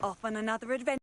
Off on another adventure.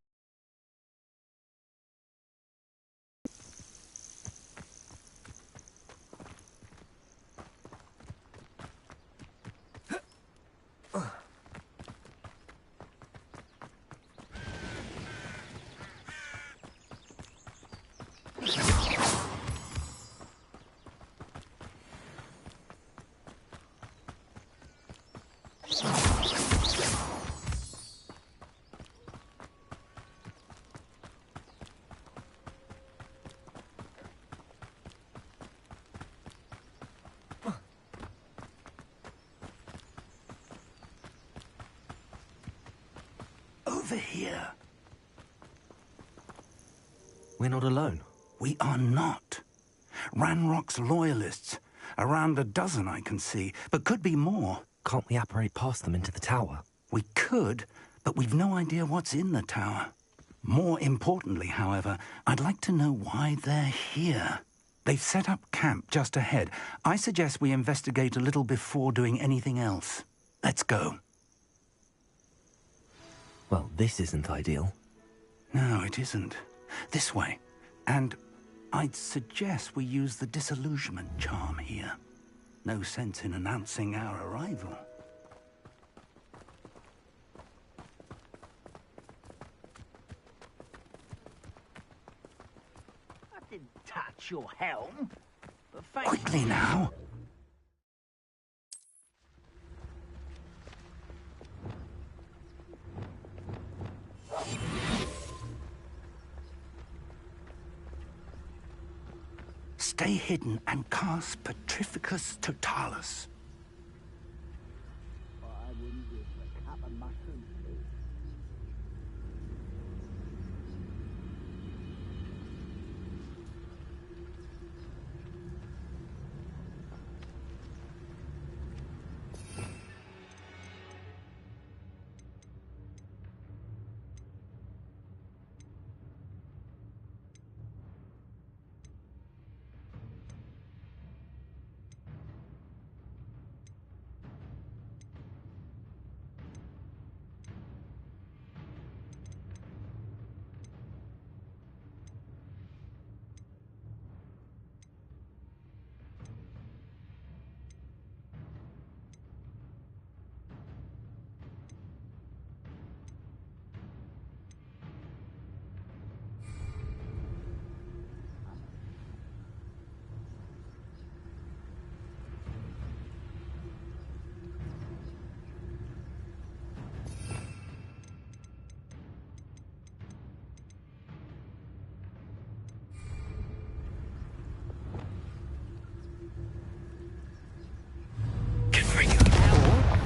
Over here. We're not alone. We are not. Ranrock's loyalists. Around a dozen I can see, but could be more. Can't we apparate past them into the tower? We could, but we've no idea what's in the tower. More importantly, however, I'd like to know why they're here. They've set up camp just ahead. I suggest we investigate a little before doing anything else. Let's go. Well, this isn't ideal. No, it isn't. This way. And I'd suggest we use the disillusionment charm here. No sense in announcing our arrival. I didn't touch your helm. But Quickly now. Stay hidden and cast Petrificus Totalis. I wouldn't give a cup of mushroom soup.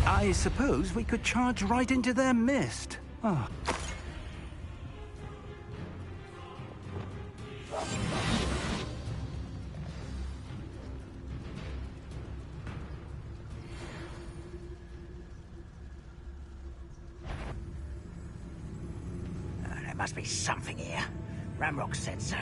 I suppose we could charge right into their mist. Oh. There must be something here. Ramrock said so.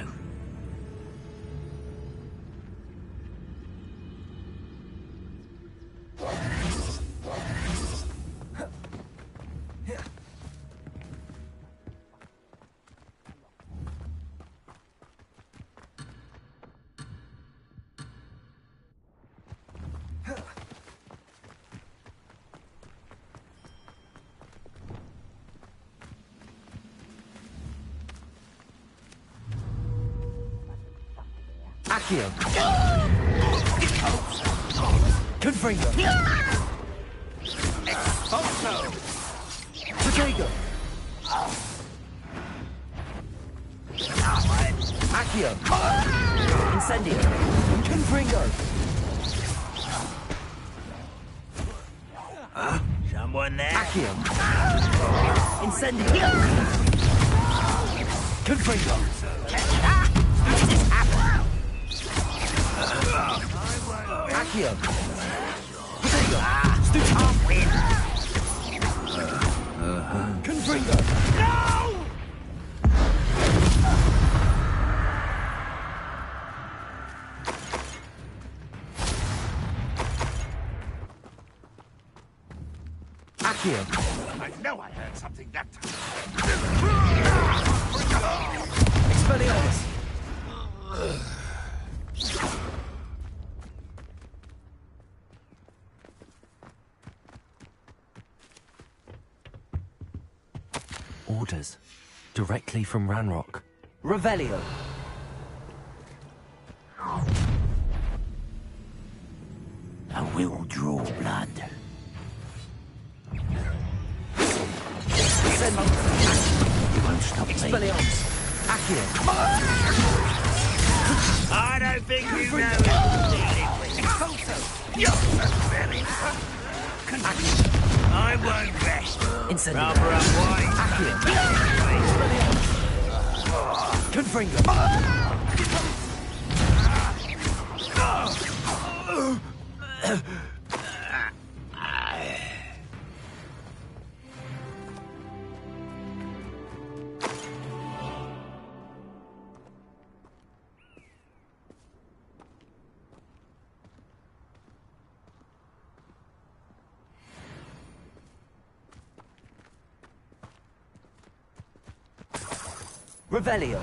Accio! Confringo! Expulso! Potato! Accio! Incendio! Confringo! Someone there? Accio! Incendio! Confringo! Accio! Potato! I'll win! Confringo! No! Accio! Accio. I know I heard something that time. Expelliarmus. Orders. Directly from Ranrock. Revelio. I will draw blood. Send. You won't stop me. Expelliarmus. Accio. I don't think you know it. You're so very I won't rest. Incendio. Rubber up white. Confringo. Revelio.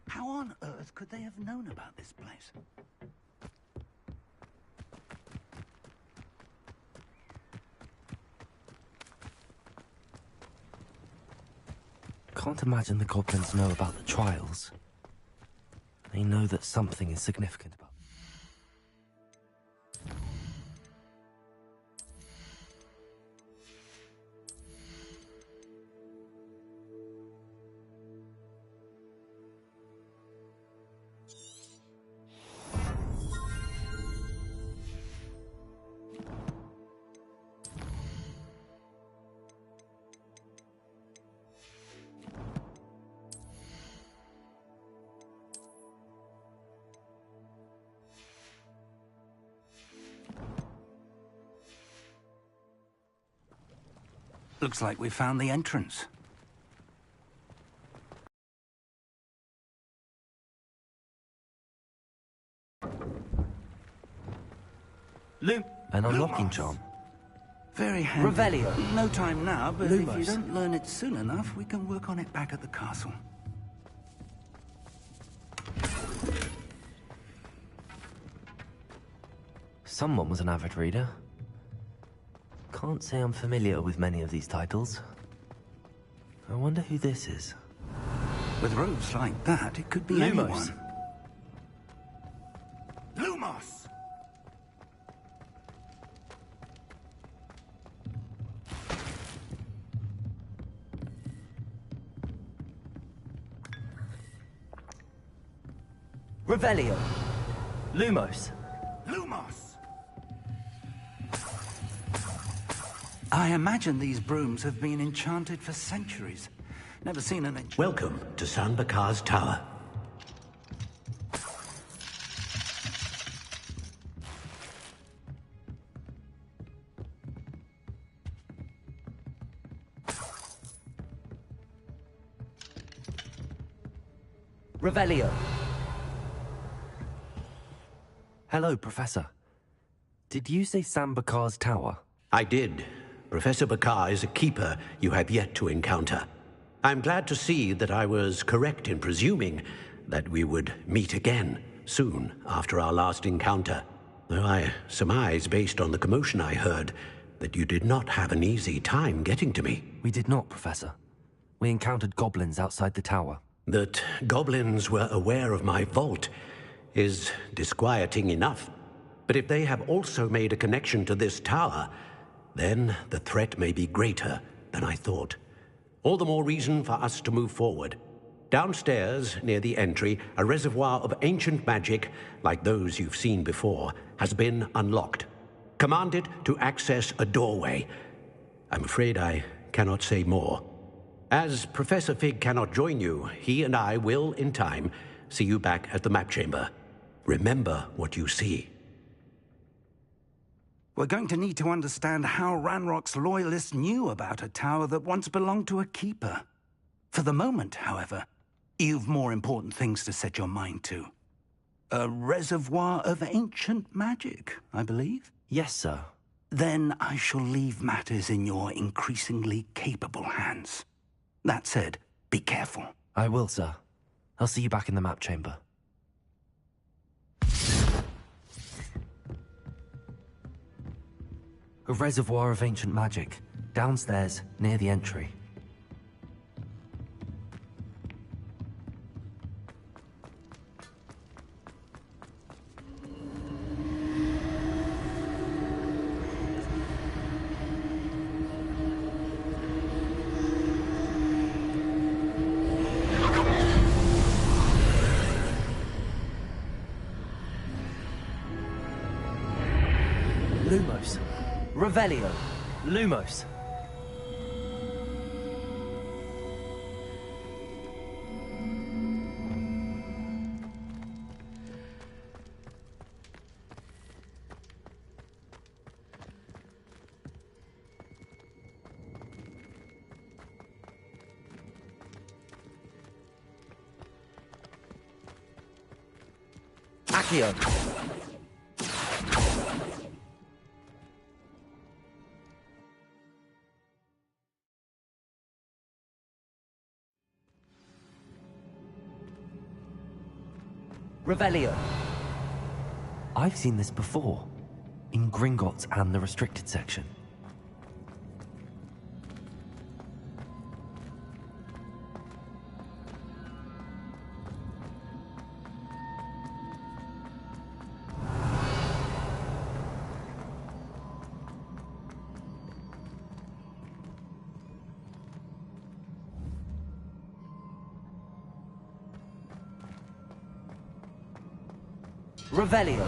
How on earth could they have known about this place? Can't imagine the goblins know about the trials. They know that something is significant about them. Looks like we found the entrance. An unlocking charm. Very handy. Revelio. No time now, but if you Lumos. don't learn it soon enough, we can work on it back at the castle. Someone was an avid reader. Can't say I'm familiar with many of these titles. I wonder who this is. With robes like that, it could be Lumos. anyone. Lumos! Revelio. Lumos. Lumos! I imagine these brooms have been enchanted for centuries. Never seen an enchant. Welcome to San Bakar's Tower. Revelio. Hello, Professor. Did you say San Bakar's Tower? I did. Professor Bakar is a keeper you have yet to encounter. I'm glad to see that I was correct in presuming that we would meet again soon after our last encounter. Though I surmise, based on the commotion I heard, that you did not have an easy time getting to me. We did not, Professor. We encountered goblins outside the tower. That goblins were aware of my vault is disquieting enough. But if they have also made a connection to this tower, then the threat may be greater than I thought. All the more reason for us to move forward. Downstairs, near the entry, a reservoir of ancient magic, like those you've seen before, has been unlocked. Command it to access a doorway. I'm afraid I cannot say more. As Professor Fig cannot join you, he and I will, in time, see you back at the map chamber. Remember what you see. We're going to need to understand how Ranrock's loyalists knew about a tower that once belonged to a keeper. For the moment, however, You've more important things to set your mind to. A reservoir of ancient magic, I believe? Yes, sir. Then I shall leave matters in your increasingly capable hands. That said, be careful. I will, sir. I'll see you back in the map chamber. A reservoir of ancient magic. Downstairs, near the entry. Lumos. Revelio. Lumos. Accio. Revelio. I've seen this before, in Gringotts and the restricted section. Revelio.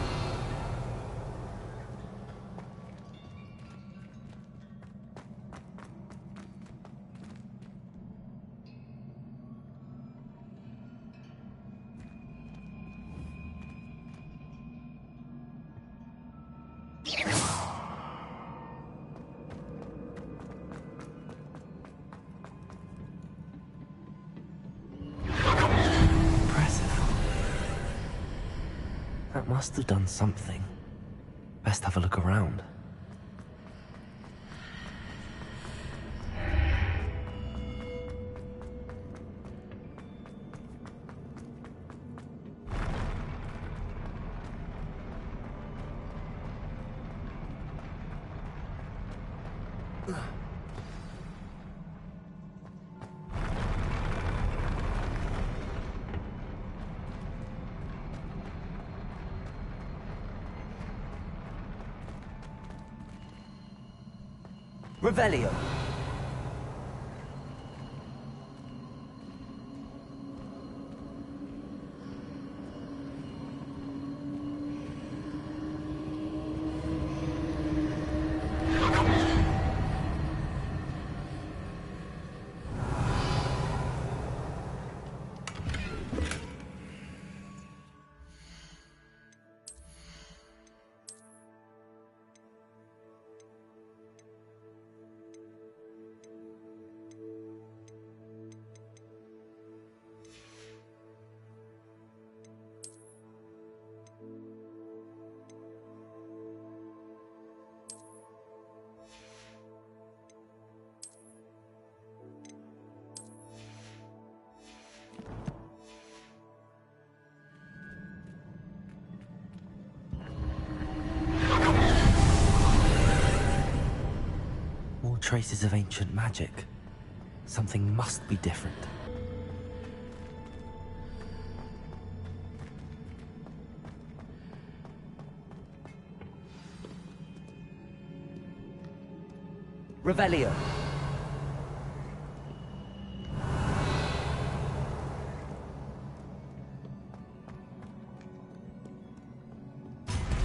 That must have done something. Best have a look around. Revelio. More traces of ancient magic. Something must be different. Revelio.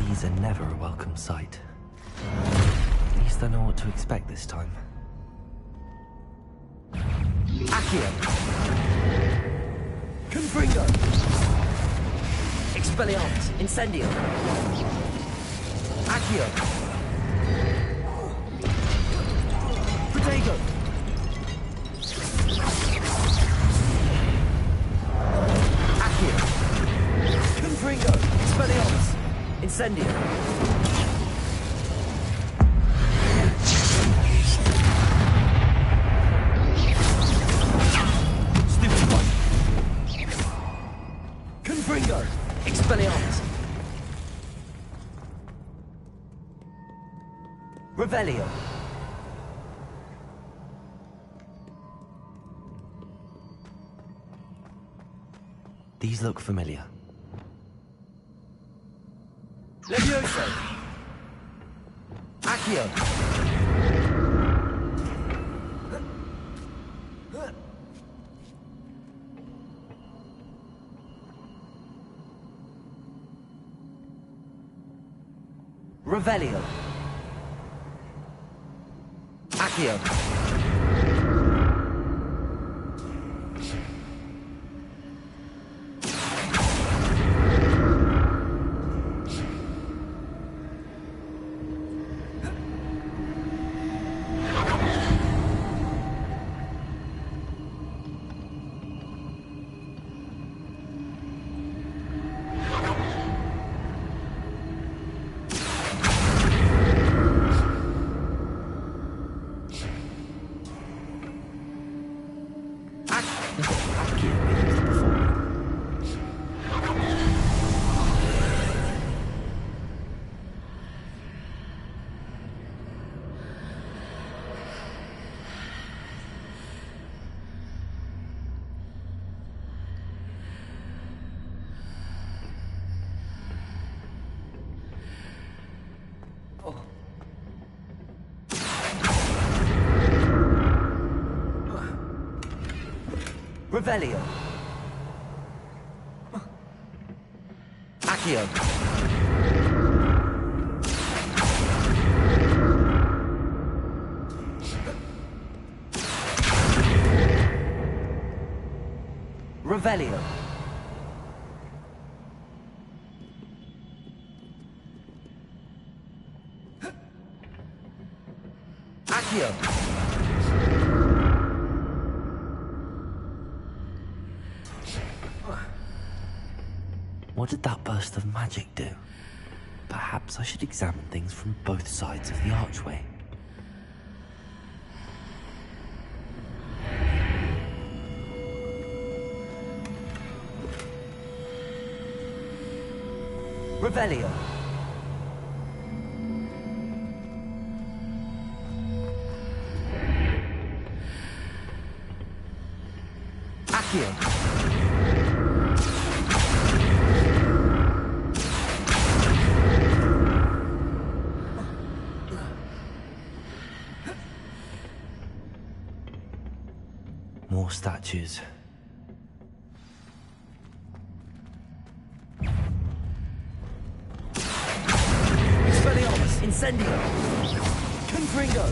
These are never a welcome sight. At least I know what to expect this time. Accio. Confringo. Expelliarmus. Incendio. Accio. Protego. Expelliarmus! Incendio! Stupefy! Confringo! Expelliarmus! Revelio! These look familiar. Levioso! Accio! Revelio! Accio! Revelio! Accio! Revelio! Accio! What did that burst of magic do? Perhaps I should examine things from both sides of the archway. Revelio! Accio! More statues. Expelliarmus! Incendio! Confringo!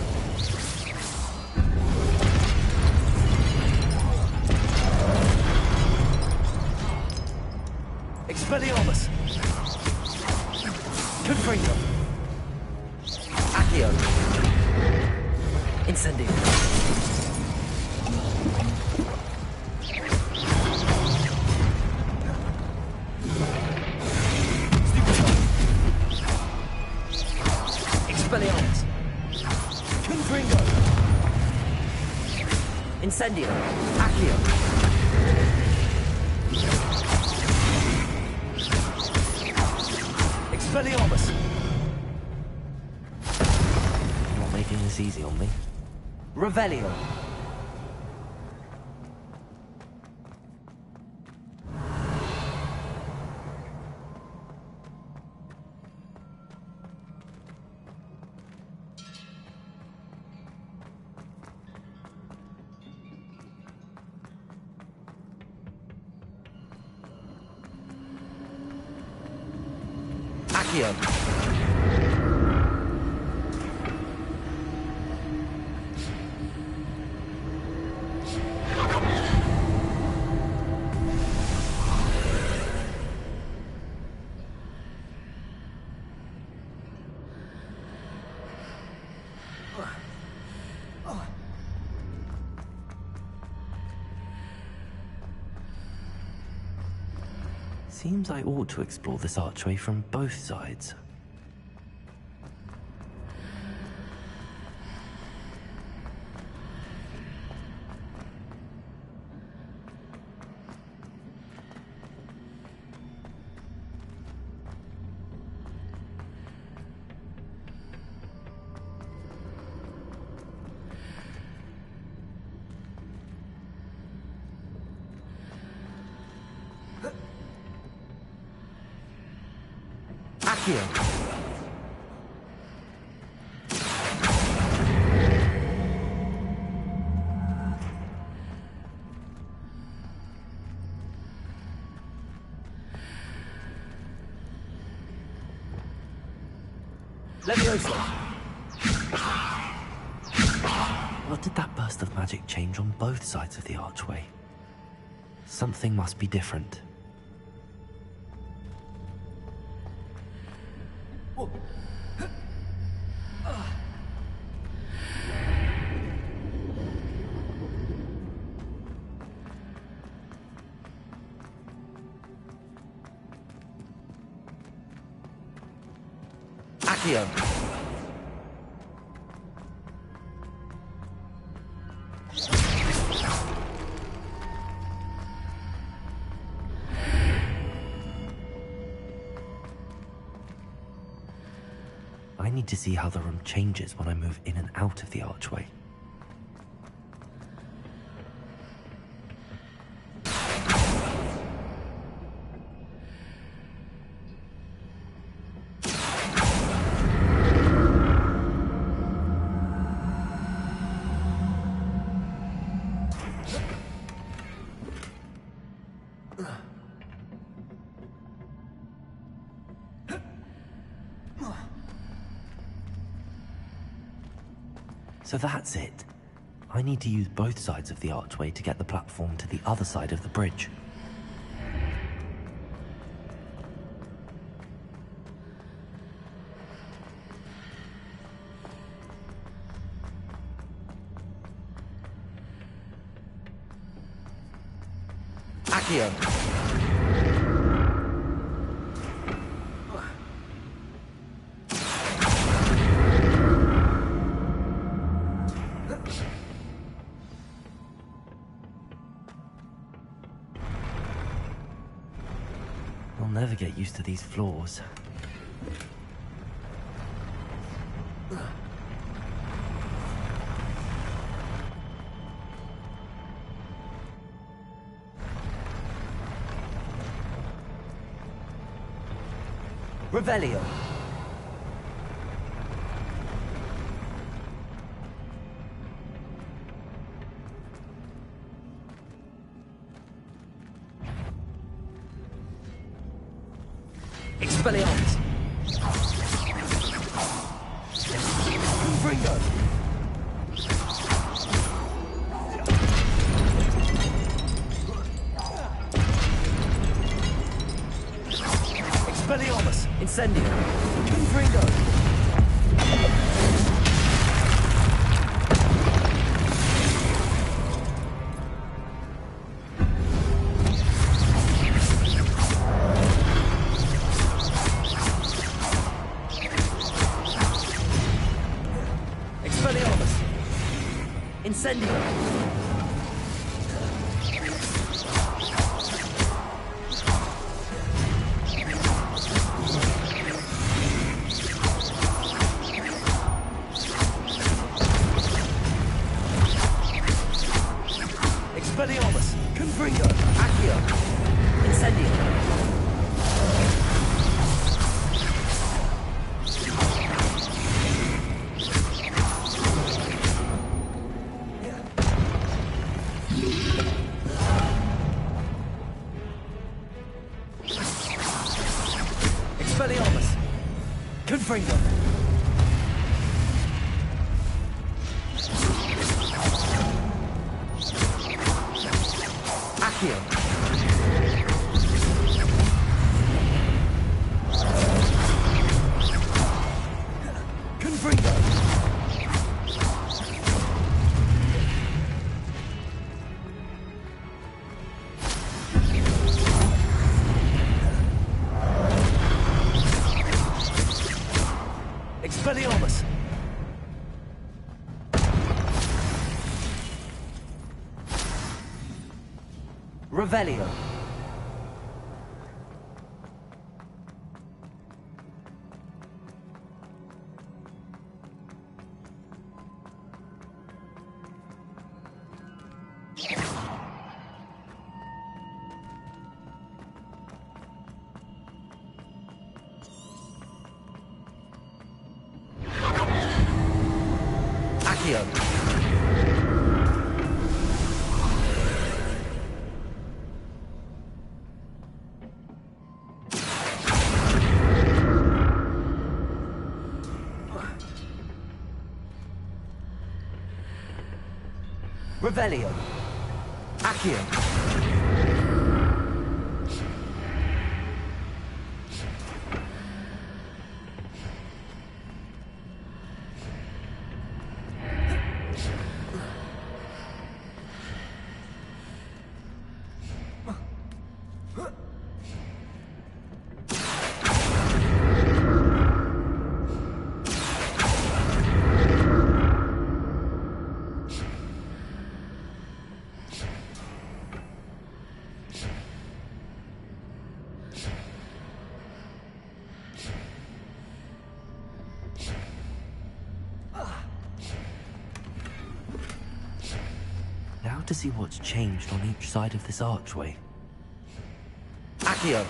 Expelliarmus! Confringo! Accio! Incendio! Expelliarmus! Confringo! Incendio! Accio! Expelliarmus! Not making this easy on me. Revelio! Accio! Seems I ought to explore this archway from both sides. Accio. Levioso. What did that burst of magic change on both sides of the archway? Something must be different. Accio. I need to see how the room changes when I move in and out of the archway. So that's it. I need to use both sides of the archway to get the platform to the other side of the bridge. Accio. I'll never get used to these floors. Revelio. Expelliarmus. Confringo. Expelliarmus. Incendio. Confringo. Expelliarmus. Incendio. Expelliarmus. Confringo. Accio. Incendio. Expelliarmus. Confringo. Accio. Confringo. Revelio. Accio. Revelio. Accio. Now to see what's changed on each side of this archway. Accio.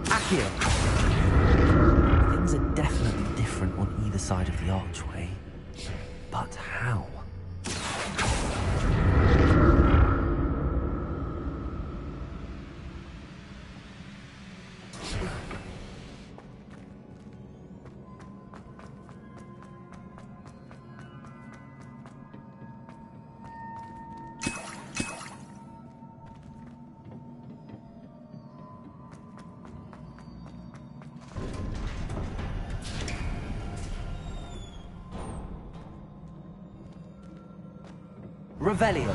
Accio. Things are definitely different on either side of the archway. But how? Revelio.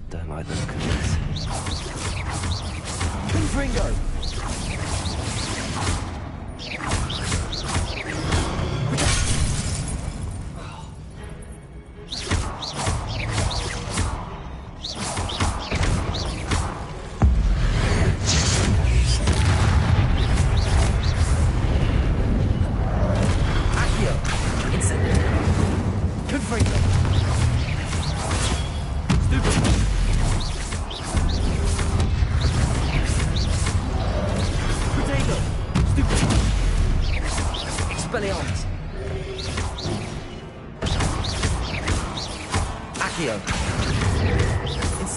Don't like the look of this. Confringo. Accio. Incendio. Confringo.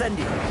Incendio.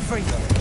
Confringo.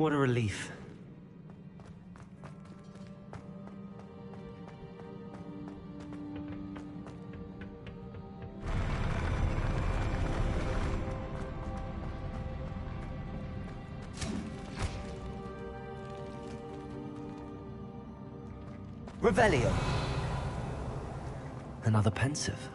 What a relief. Revelio. Another pensive.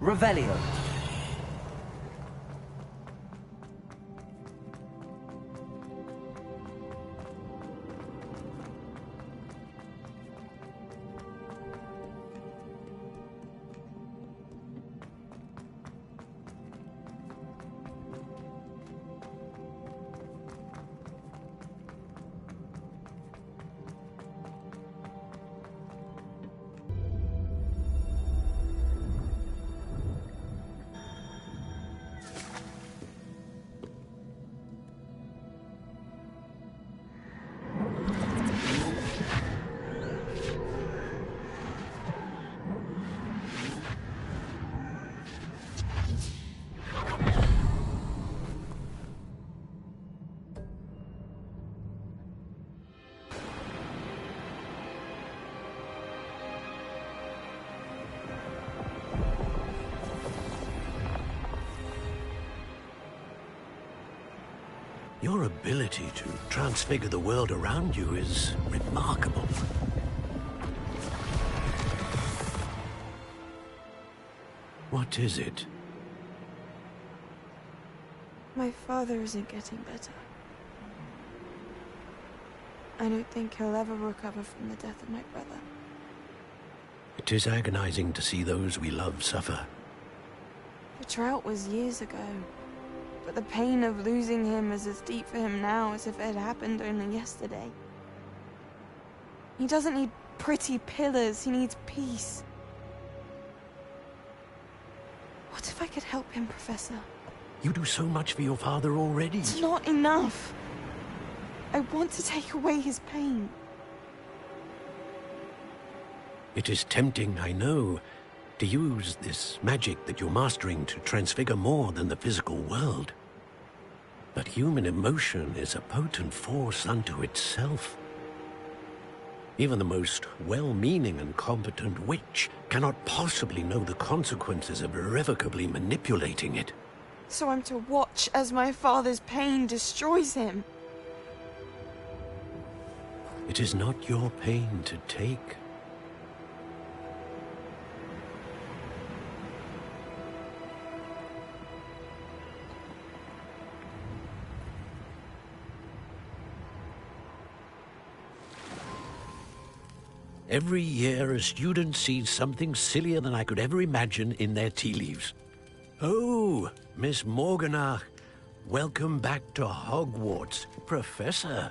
Revelio. Your ability to transfigure the world around you is remarkable. What is it? My father isn't getting better. I don't think he'll ever recover from the death of my brother. It is agonizing to see those we love suffer. The drought was years ago. but the pain of losing him is as deep for him now as if it had happened only yesterday. He doesn't need pretty pillars, he needs peace. What if I could help him, Professor? You do so much for your father already. It's not enough. I want to take away his pain. It is tempting, I know, to use this magic that you're mastering to transfigure more than the physical world. But human emotion is a potent force unto itself. Even the most well-meaning and competent witch cannot possibly know the consequences of irrevocably manipulating it. So I'm to watch as my father's pain destroys him. It is not your pain to take. Every year, a student sees something sillier than I could ever imagine in their tea leaves. Oh, Miss Morganach, welcome back to Hogwarts, Professor.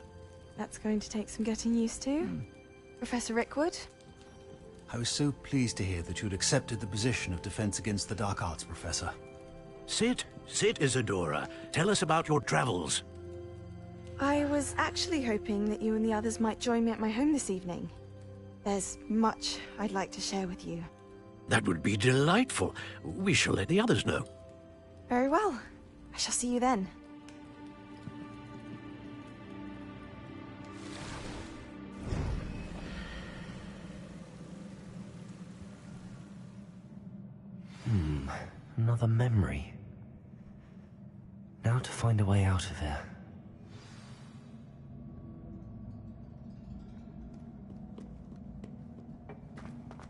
That's going to take some getting used to. Professor Rickwood? I was so pleased to hear that you'd accepted the position of Defense Against the Dark Arts, Professor. Sit, Isadora. Tell us about your travels. I was actually hoping that you and the others might join me at my home this evening. There's much I'd like to share with you. That would be delightful. We shall let the others know. Very well. I shall see you then. Another memory. Now to find a way out of here.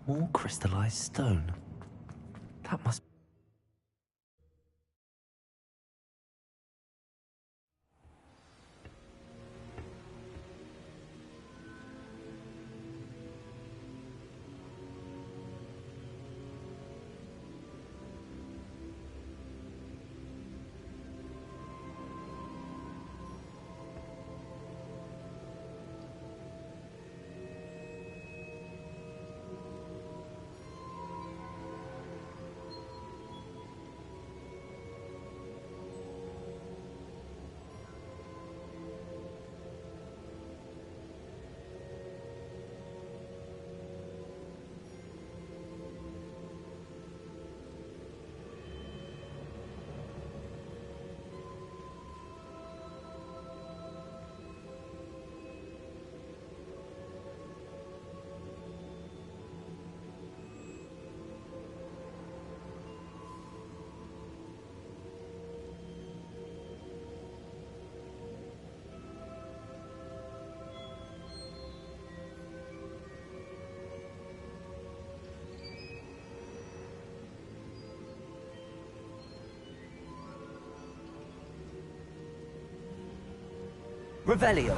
More crystallized stone. That must... Revelio.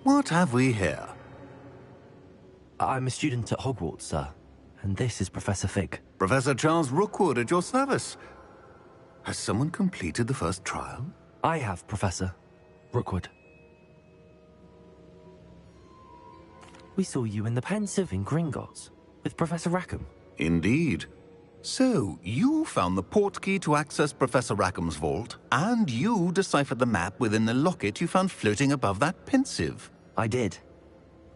What have we here? I'm a student at Hogwarts, sir. And this is Professor Fig. Professor Charles Rookwood at your service. Has someone completed the first trial? I have, Professor Rookwood. We saw you in the Pensive in Gringotts with Professor Rackham. Indeed. So, you found the portkey to access Professor Rackham's vault, and you deciphered the map within the locket you found floating above that Pensive. I did.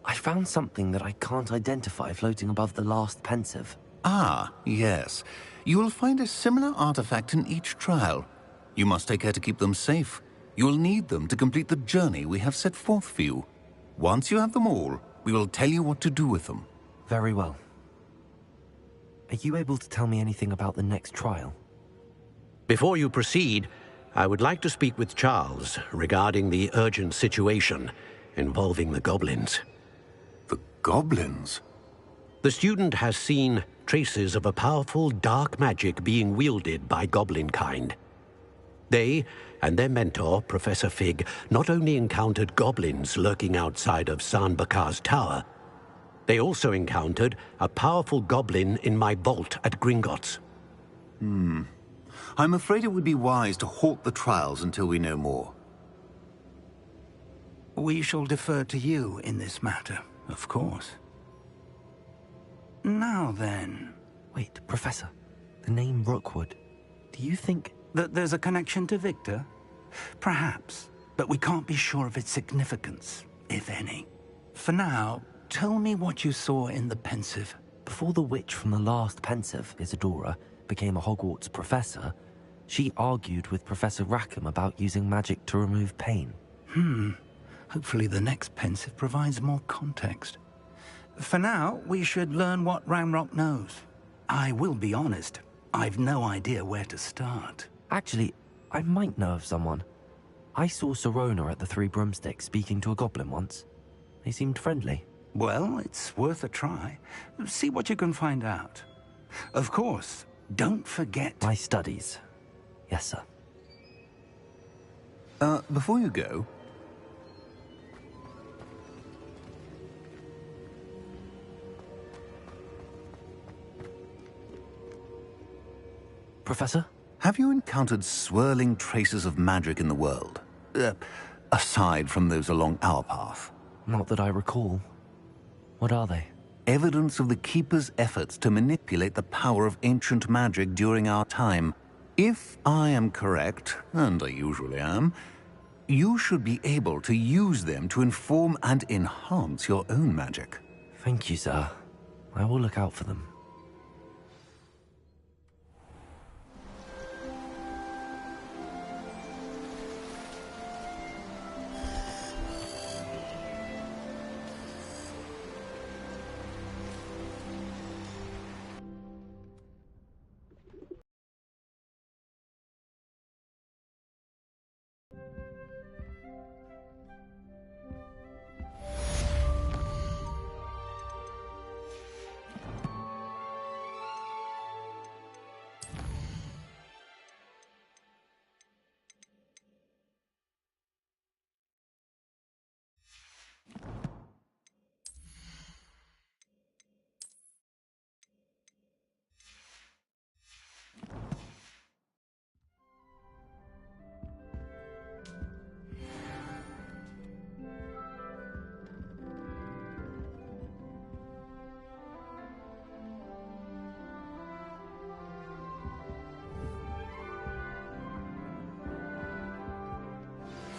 I found something that I can't identify floating above the last Pensive. Ah, yes. You will find a similar artifact in each trial. You must take care to keep them safe. You will need them to complete the journey we have set forth for you. Once you have them all, we will tell you what to do with them. Very well. Are you able to tell me anything about the next trial? Before you proceed, I would like to speak with Charles regarding the urgent situation involving the goblins. The goblins? The student has seen traces of a powerful dark magic being wielded by goblin kind. They and their mentor, Professor Fig, not only encountered goblins lurking outside of San Bakar's tower, they also encountered a powerful goblin in my vault at Gringotts. I'm afraid it would be wise to halt the trials until we know more. We shall defer to you in this matter, of course. Now then... Wait, Professor. The name Rookwood. Do you think... that there's a connection to Victor? Perhaps, but we can't be sure of its significance, if any. For now, tell me what you saw in the Pensive. Before the witch from the last Pensive, Isadora, became a Hogwarts professor, she argued with Professor Rackham about using magic to remove pain. Hopefully the next Pensive provides more context. For now, we should learn what Ranrock knows. I will be honest, I've no idea where to start. Actually, I might know of someone. I saw Serona at the Three Broomsticks speaking to a goblin once. They seemed friendly. Well, it's worth a try. See what you can find out. Of course, don't forget... My studies. Yes, sir. Before you go... Professor? Have you encountered swirling traces of magic in the world? Aside from those along our path? Not that I recall. What are they? Evidence of the Keeper's efforts to manipulate the power of ancient magic during our time. If I am correct, and I usually am, you should be able to use them to inform and enhance your own magic. Thank you, sir. I will look out for them.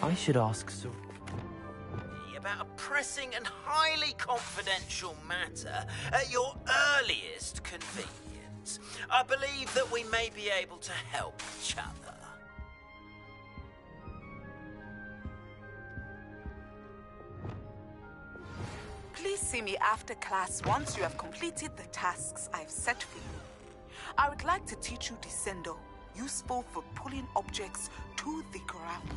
I should ask Sir... about a pressing and highly confidential matter at your earliest convenience. I believe that we may be able to help each other. Please see me after class once you have completed the tasks I've set for you. I would like to teach you Descendo, useful for pulling objects to the ground.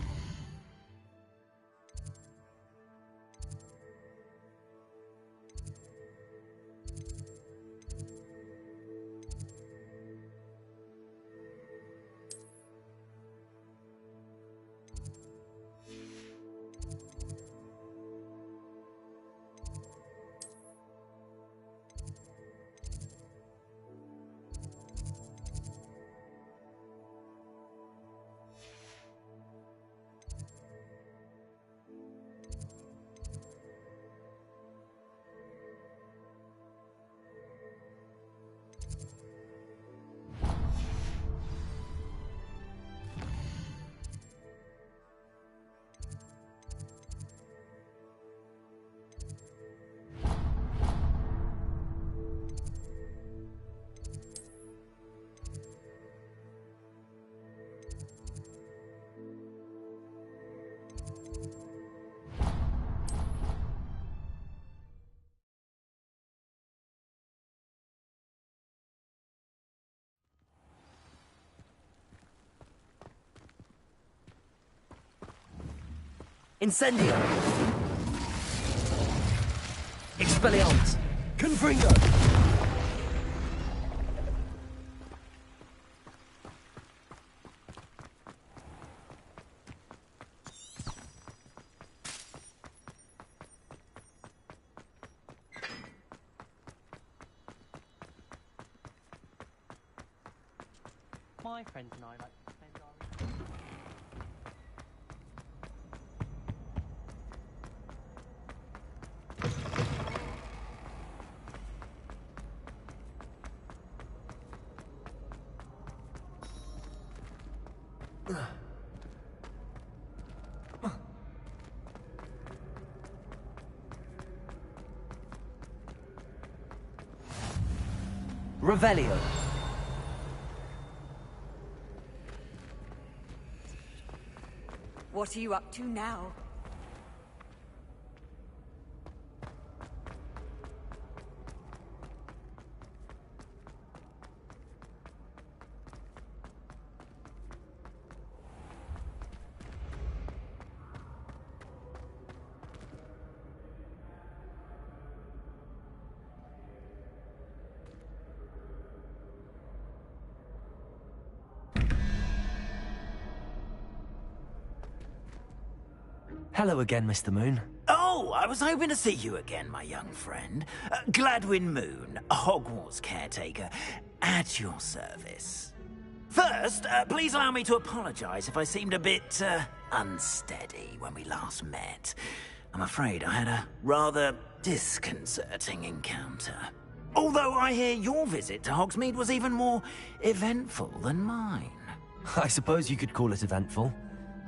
Incendio! Expelliarmus! Confringo! my friends and I like to spend our... Revelio. What are you up to now? Hello again, Mr. Moon. Oh, I was hoping to see you again, my young friend. Gladwin Moon, Hogwarts caretaker, at your service. First, please allow me to apologize if I seemed a bit, unsteady when we last met. I'm afraid I had a rather disconcerting encounter. Although I hear your visit to Hogsmeade was even more eventful than mine. I suppose you could call it eventful.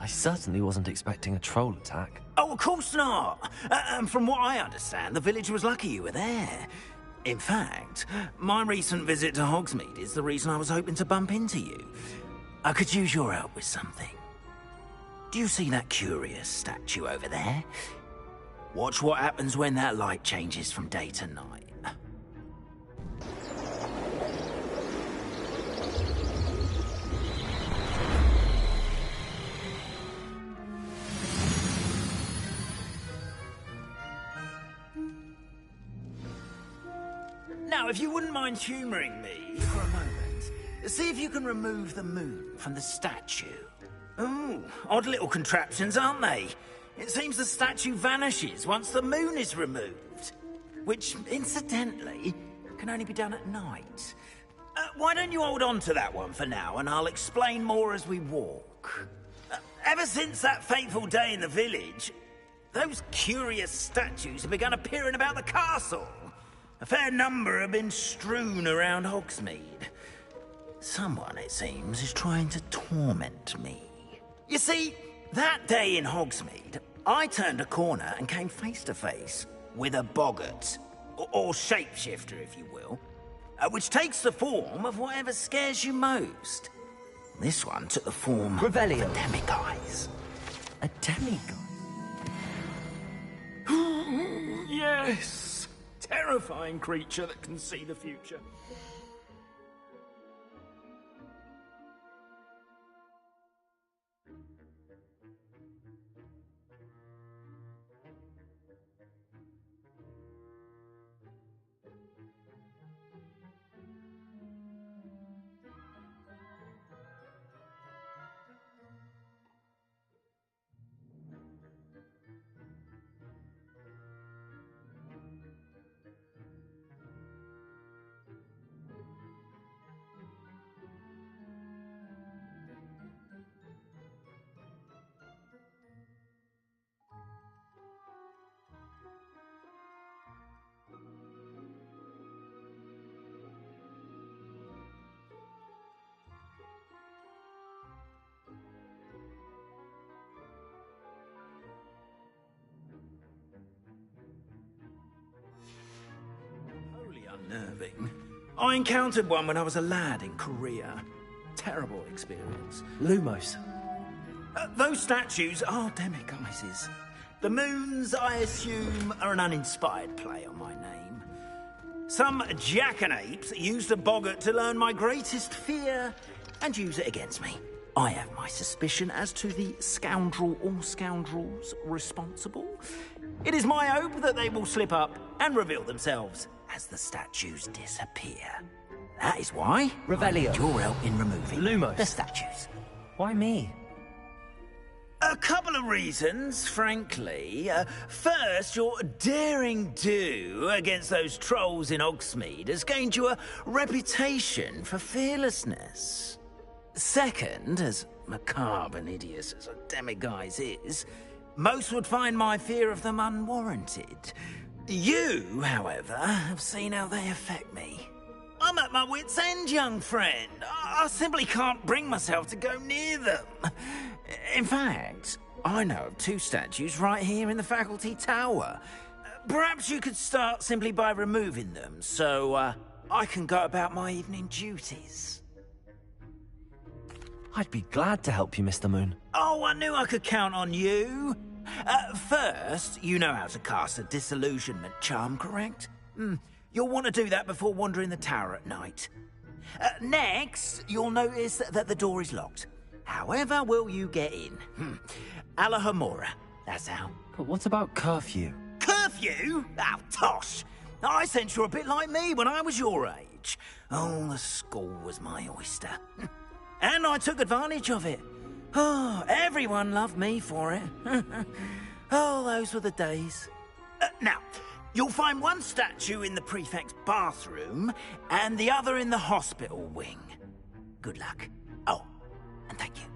I certainly wasn't expecting a troll attack. Oh, of course not. And from what I understand, the village was lucky you were there. In fact, my recent visit to Hogsmeade is the reason I was hoping to bump into you. I could use your help with something. Do you see that curious statue over there? Watch what happens when that light changes from day to night. Now, if you wouldn't mind humouring me for a moment, see if you can remove the moon from the statue. Ooh, odd little contraptions, aren't they? It seems the statue vanishes once the moon is removed. Which, incidentally, can only be done at night. Why don't you hold on to that one for now, and I'll explain more as we walk. Ever since that fateful day in the village, those curious statues have begun appearing about the castle. A fair number have been strewn around Hogsmeade. Someone, it seems, is trying to torment me. You see, that day in Hogsmeade, I turned a corner and came face to face with a boggart, or shapeshifter, if you will, which takes the form of whatever scares you most. This one took the form Revelio. of a demiguise. A demigod? Yes! Terrifying creature that can see the future. Unnerving. I encountered one when I was a lad in Korea. Terrible experience. Lumos. Those statues are demiguises. The moons, I assume, are an uninspired play on my name. Some jackanapes used a boggart to learn my greatest fear and use it against me. I have my suspicion as to the scoundrel or scoundrels responsible. It is my hope that they will slip up and reveal themselves as the statues disappear. That is why Revelio. I need your help in removing Lumos. the statues. Why me? A couple of reasons, frankly. First, your daring do against those trolls in Hogsmeade has gained you a reputation for fearlessness. Second, as macabre and hideous as a demiguise is, most would find my fear of them unwarranted. You, however, have seen how they affect me. I'm at my wit's end, young friend. I simply can't bring myself to go near them. In fact, I know of 2 statues right here in the faculty tower. Perhaps you could start simply by removing them, so I can go about my evening duties. I'd be glad to help you, Mr. Moon. Oh, I knew I could count on you. First, you know how to cast a disillusionment charm, correct? You'll want to do that before wandering the tower at night. Next, you'll notice that the door is locked. However will you get in? Alahomora, that's how. But what about curfew? Curfew? Oh, tosh! I sense you're a bit like me when I was your age. Oh, the school was my oyster. And I took advantage of it. Oh, everyone loved me for it. Oh, those were the days. Now, you'll find one statue in the prefect's bathroom and the other in the hospital wing. Good luck. Oh, and thank you.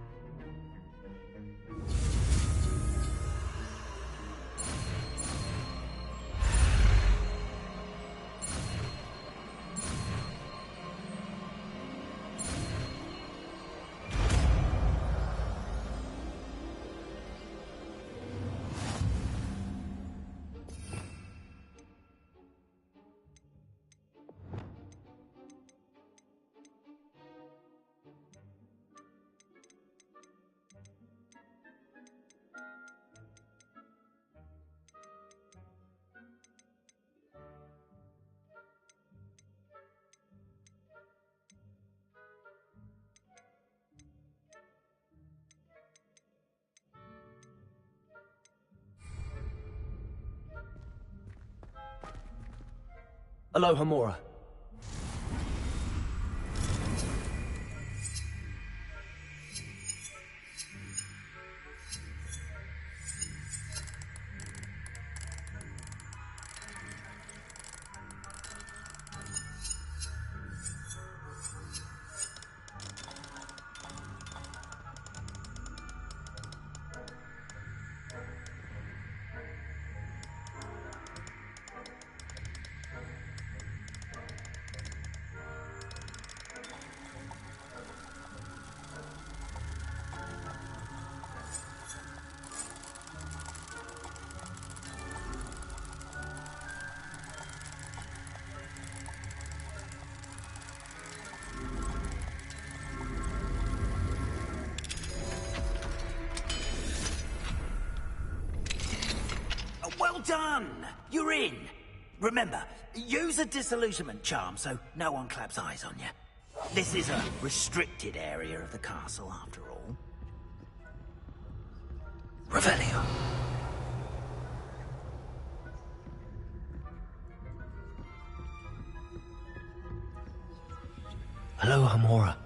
Alohomora. Well done! You're in. Remember, use a disillusionment charm so no one claps eyes on you. This is a restricted area of the castle, after all. Revelio. Alohomora.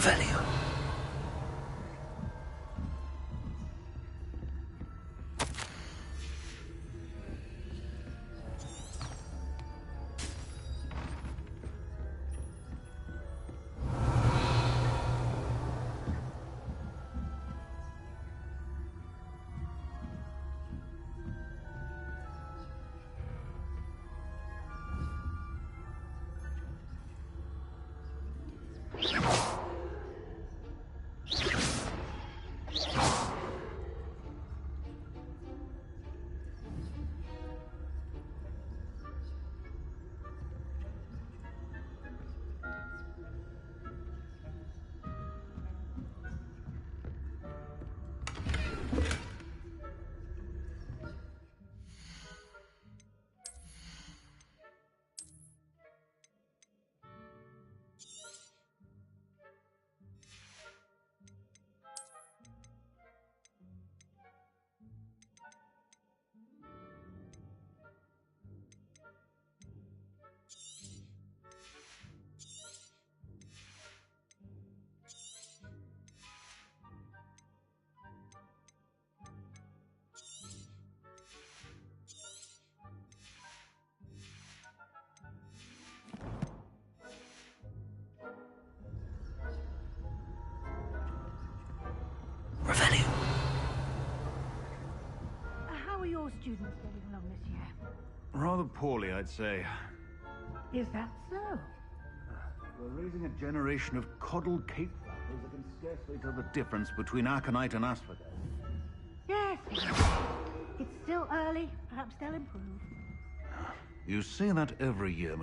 Revelio. Revelio. How are your students getting along this year? Rather poorly, I'd say. Is that so? We're raising a generation of coddled cape flappers that can scarcely tell the difference between aconite and asphodel. Yes. It's still early. Perhaps they'll improve. You say that every year,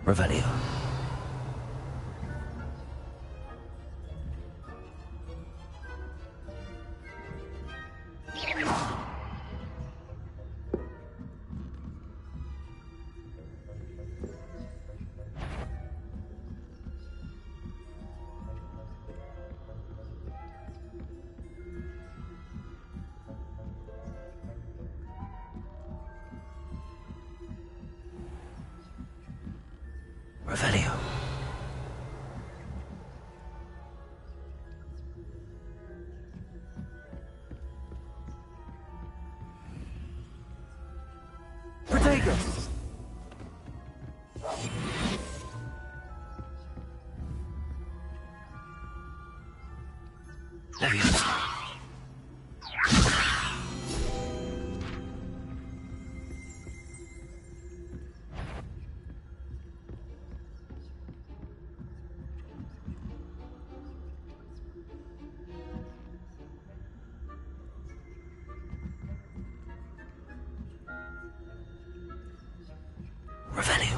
Revelio. Revelio. Protego! Revelio.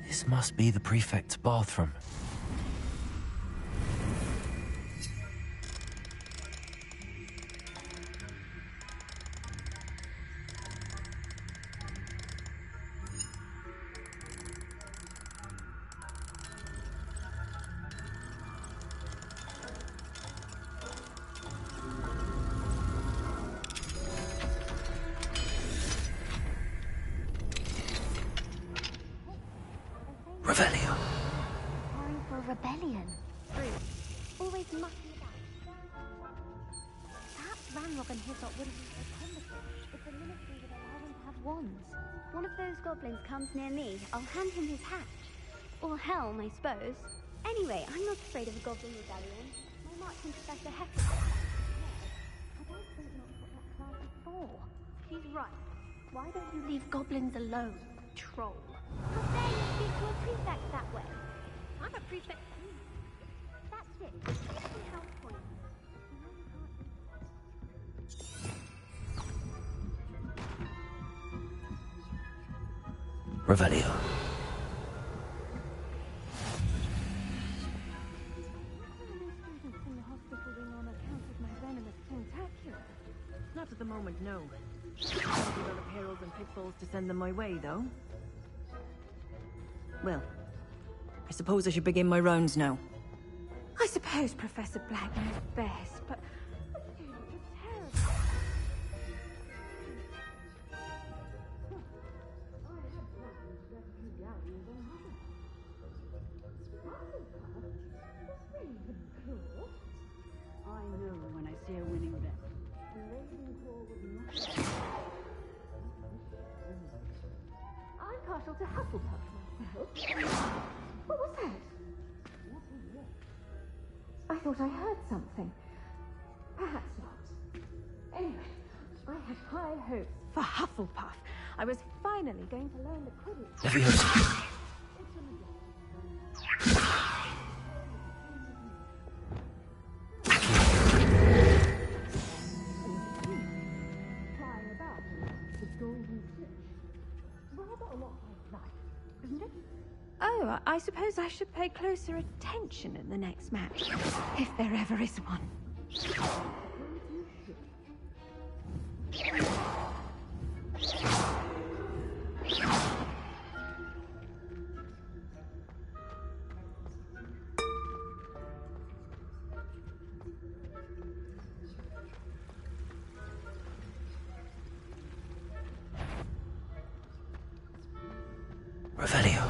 This must be the prefect's bathroom. Revelio. Time for a rebellion. Always mucking about. Perhaps Ranrock and Hizzot wouldn't be so competent if the ministry would allow them to have wands. One of those goblins comes near me, I'll hand him his hatch. Or helm, I suppose. Anyway, I'm not afraid of a goblin rebellion. My marching professor Hector. I don't think that's what that class is for. She's right. Why don't you leave goblins alone, troll? How dare you speak to a prefect that way? I'm a prefect too. That's it. Some help points. You know you can't do Revelio. students in the hospital ring on account of my venomous tentacular. Not at the moment, no. I've got other perils and pitfalls to send them my way, though. Well, I suppose I should begin my rounds now. I suppose Professor Black knows best, but it's terrible. I know when I see a winning bet. I'm partial to Hufflepuff myself. What was that? I thought I heard something. Perhaps not. Anyway, I had high hopes for Hufflepuff. I was finally going to learn the Quidditch. Flying about the golden switch. Rather a lot like life, isn't it? Oh, I suppose I should pay closer attention in the next match, if there ever is one. Revelio.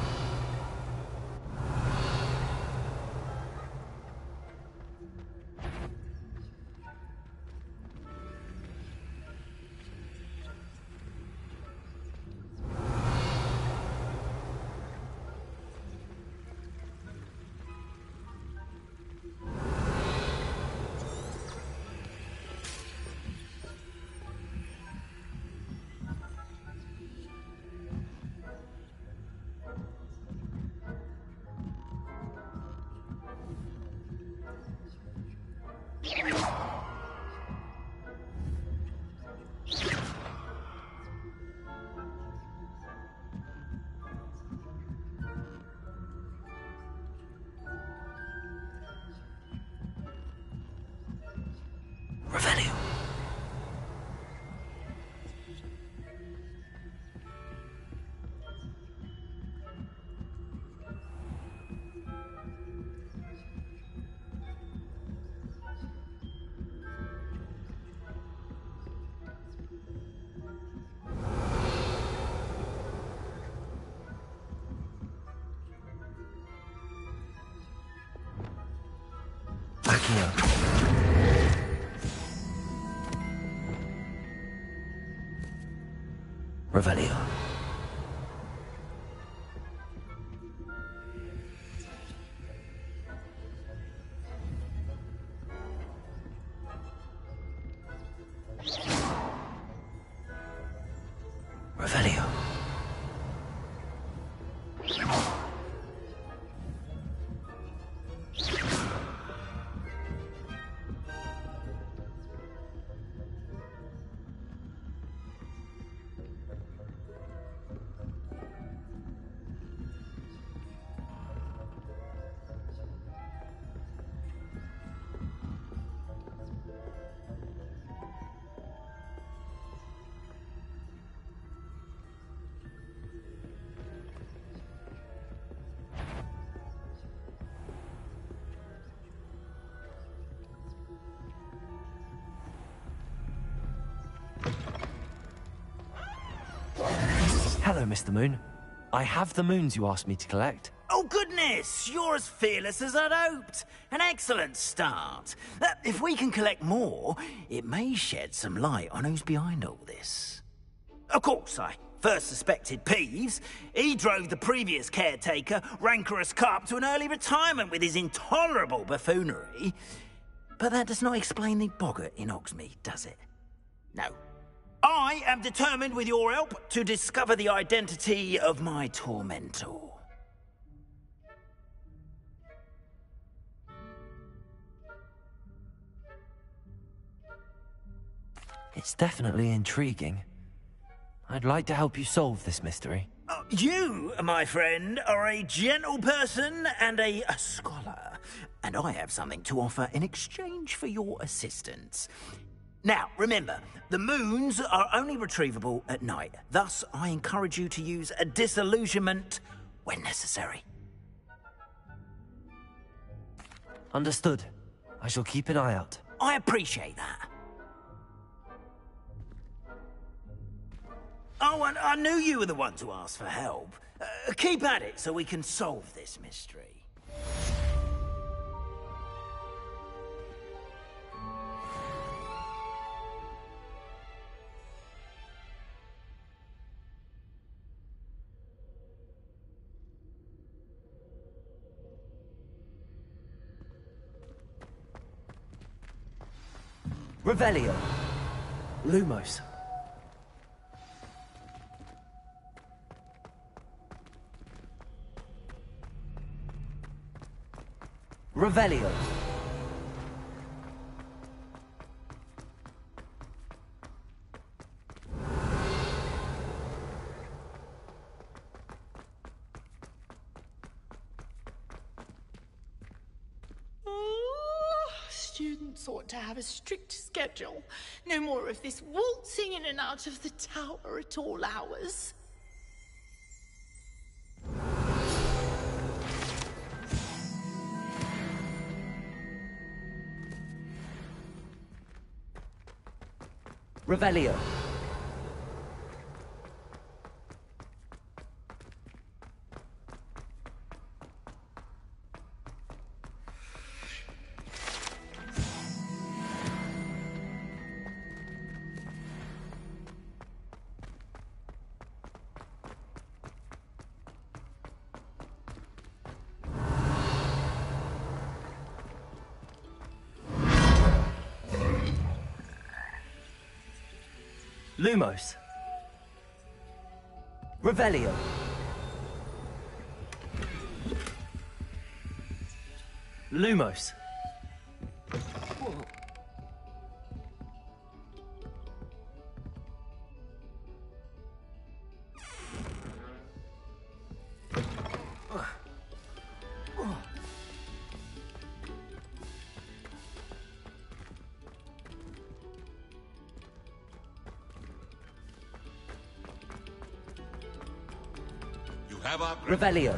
taking over. Revelio. Revelio. Hello, Mr. Moon. I have the moons you asked me to collect. Oh, goodness! You're as fearless as I'd hoped. An excellent start. If we can collect more, it may shed some light on who's behind all this. Of course, I first suspected Peeves. He drove the previous caretaker, Rancorous Carp, to an early retirement with his intolerable buffoonery. But that does not explain the boggart in Hogsmeade, does it? No. I am determined, with your help, to discover the identity of my tormentor. It's definitely intriguing. I'd like to help you solve this mystery. You, my friend, are a gentle person and a scholar, and I have something to offer in exchange for your assistance. Now, remember, the moons are only retrievable at night. Thus, I encourage you to use a disillusionment when necessary. Understood. I shall keep an eye out. I appreciate that. Oh, and I knew you were the one to ask for help. Keep at it so we can solve this mystery. Revelio. Lumos. Revelio. Students ought to have a strict schedule. No more of this waltzing in and out of the tower at all hours. Revelio. Lumos. Revelio. Lumos. Revelio.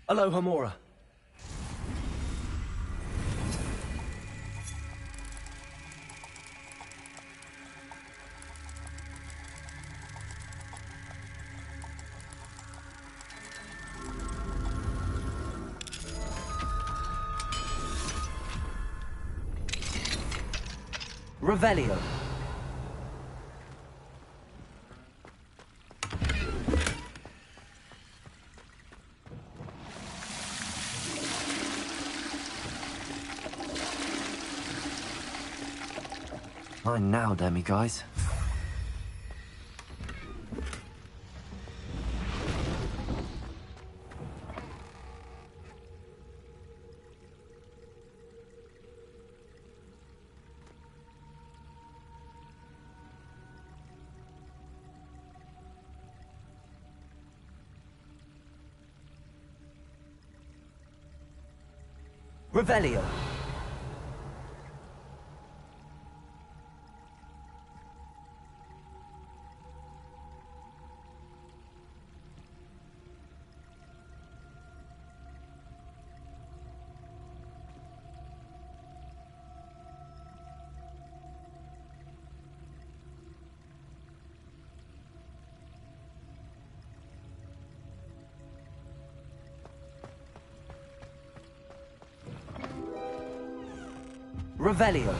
Aloha Mora. Revelio. Mine now, demi guys. Revelio. Revelio.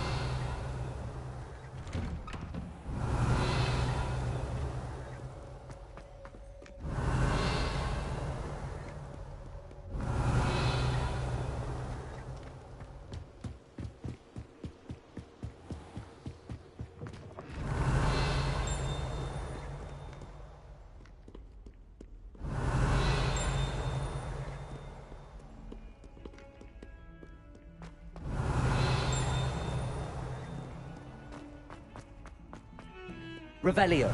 Revelio.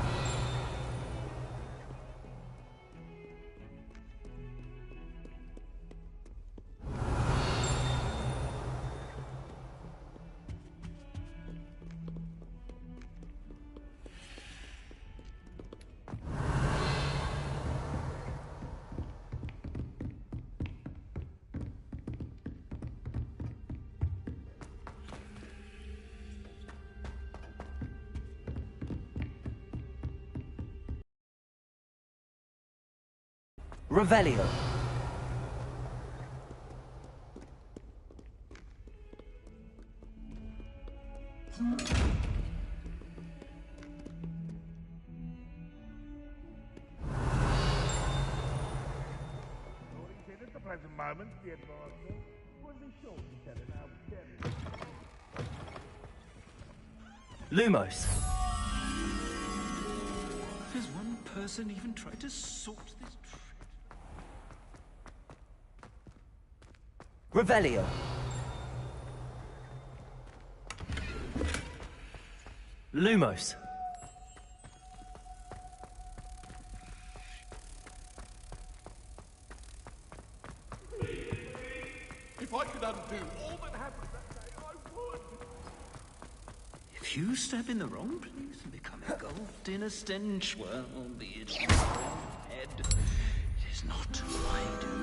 Revelio. At the present moment, the advisor would be sure to tell him how very... Lumos. Has one person even tried to sort this Revelio. Lumos. If I could undo all that happened that day, I would! If you step in the wrong place and become engulfed in a stench, well, be it on your own head. It is not my doing.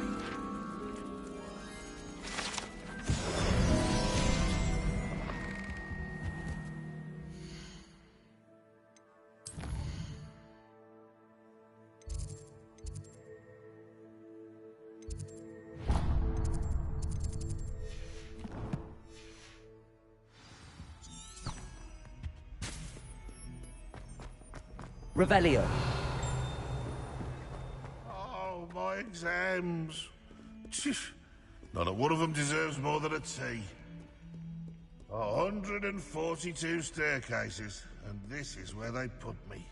Revelio. Oh, my exams. Not a one of them deserves more than a T. 142 staircases, and this is where they put me.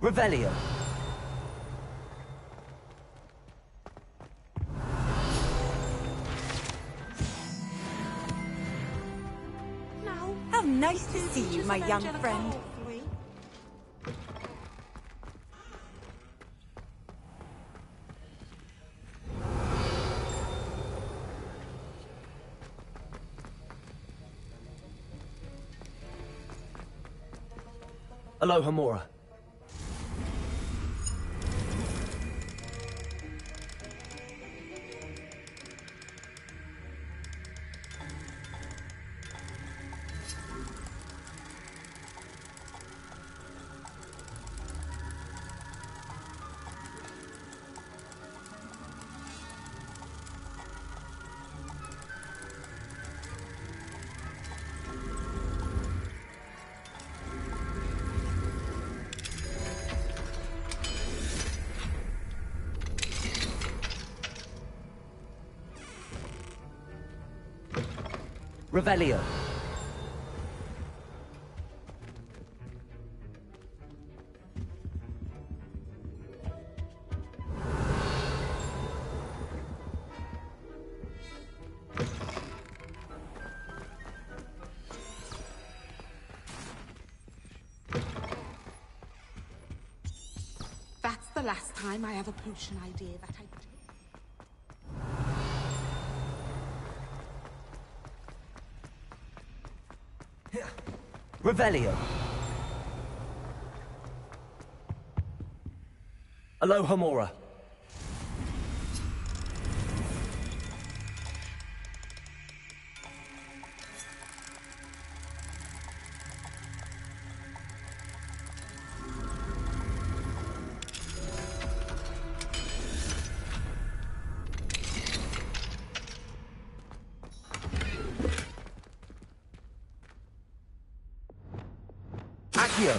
Revelio. How nice to see you, my young friend. Aloha Mora. Revelio. That's the last time I have a potion idea that I... Revelio. Aloha Mora. Accio.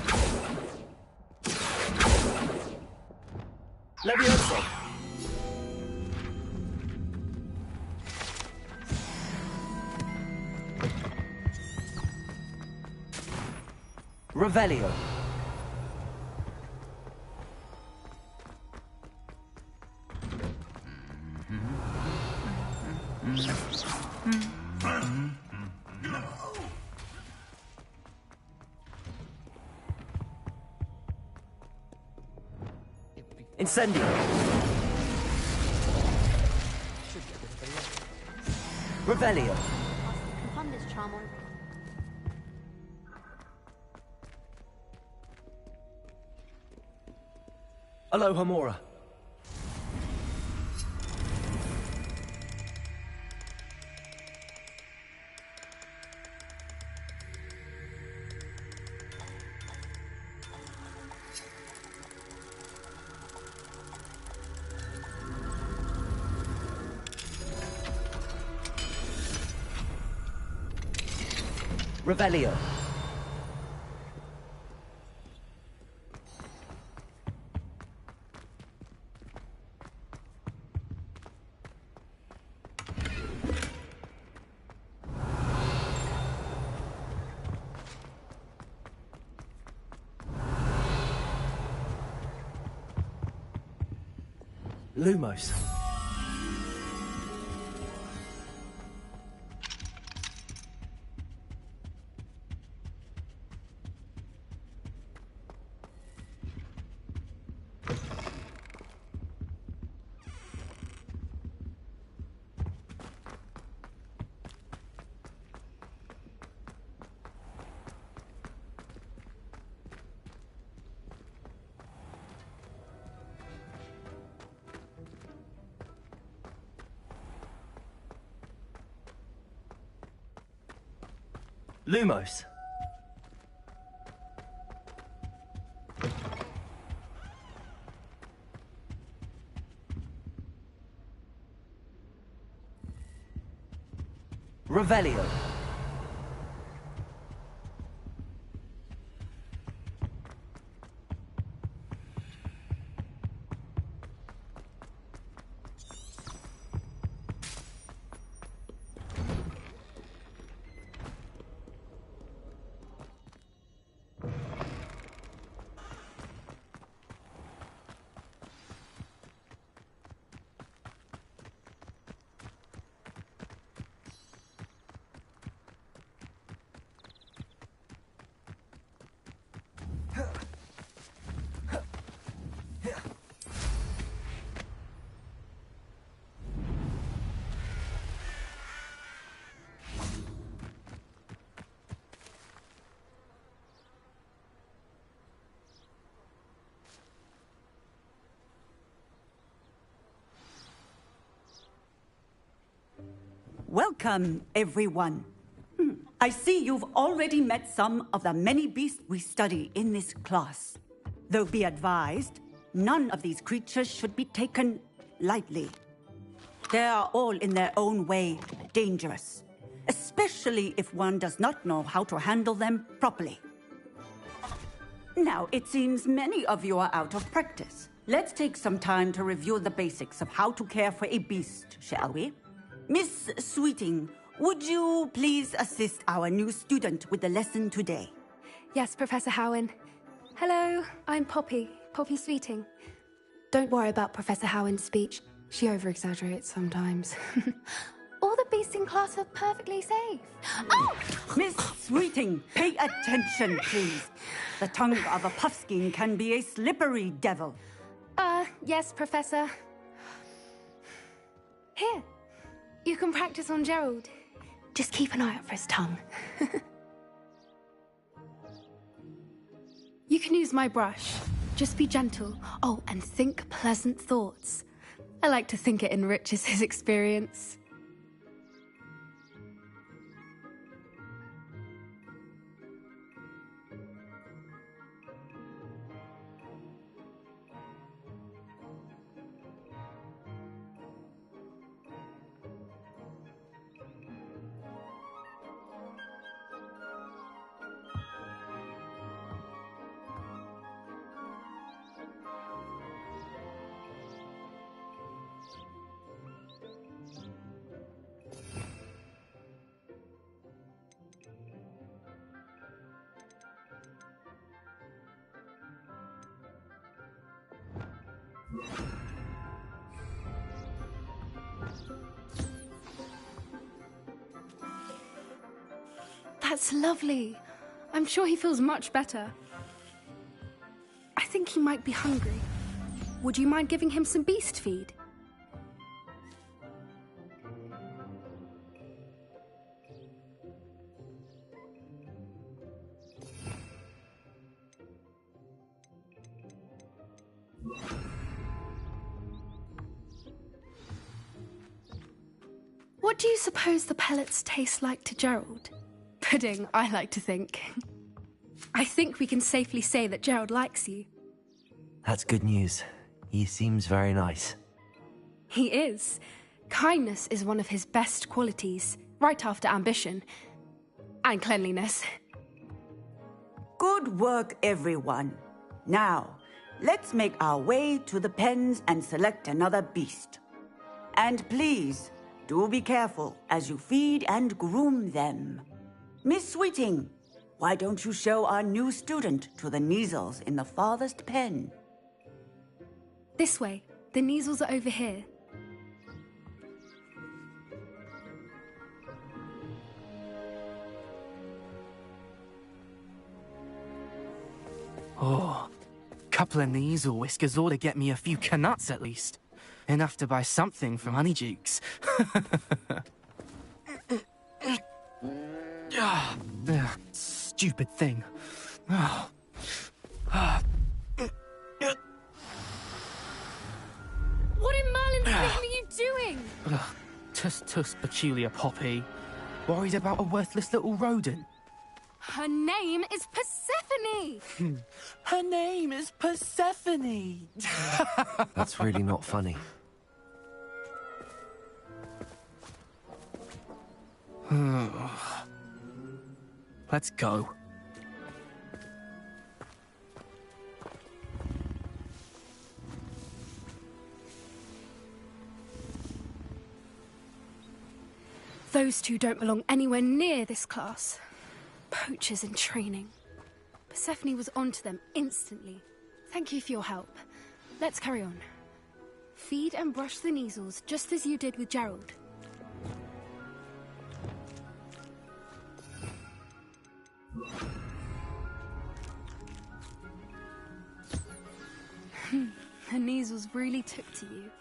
Levioso. Revelio. Incendio. Revelio. Confirm this charm on. Aloha Mora. Revelio. Lumos. Lumos. Revelio. Welcome, everyone. I see you've already met some of the many beasts we study in this class. Though be advised, none of these creatures should be taken lightly. They are all in their own way dangerous, especially if one does not know how to handle them properly. Now, it seems many of you are out of practice. Let's take some time to review the basics of how to care for a beast, shall we? Miss Sweeting, would you please assist our new student with the lesson today? Yes, Professor Howen. Hello, I'm Poppy Sweeting. Don't worry about Professor Howen's speech. She over-exaggerates sometimes. All the beasts in class are perfectly safe. Oh! Miss Sweeting, pay attention, please. The tongue of a puffskein can be a slippery devil. Yes, Professor. Here, you can practice on Gerald. Just keep an eye out for his tongue. You can use my brush. Just be gentle. Oh, and think pleasant thoughts. I like to think it enriches his experience. That's lovely. I'm sure he feels much better. I think he might be hungry. Would you mind giving him some beast feed? What do you suppose the pellets taste like to Gerald? Pudding, I like to think. I think we can safely say that Gerald likes you. That's good news. He seems very nice. He is. Kindness is one of his best qualities, right after ambition. And cleanliness. Good work, everyone. Now, let's make our way to the pens and select another beast. And please, do be careful as you feed and groom them. Miss Sweeting, why don't you show our new student to the Kneazles in the farthest pen? This way. The Kneazles are over here. Oh, couple of Kneazle whiskers ought to get me a few canuts at least. Enough to buy something from Honeydukes. Stupid thing. Oh. What in Merlin's name are you doing? Tuss, peculiar Poppy. Worried about a worthless little rodent? Her name is Persephone! Her name is Persephone! That's really not funny. Let's go. Those two don't belong anywhere near this class. Poachers in training. Persephone was onto them instantly. Thank you for your help. Let's carry on. Feed and brush the Kneazles just as you did with Gerald. The Kneazles really took to you.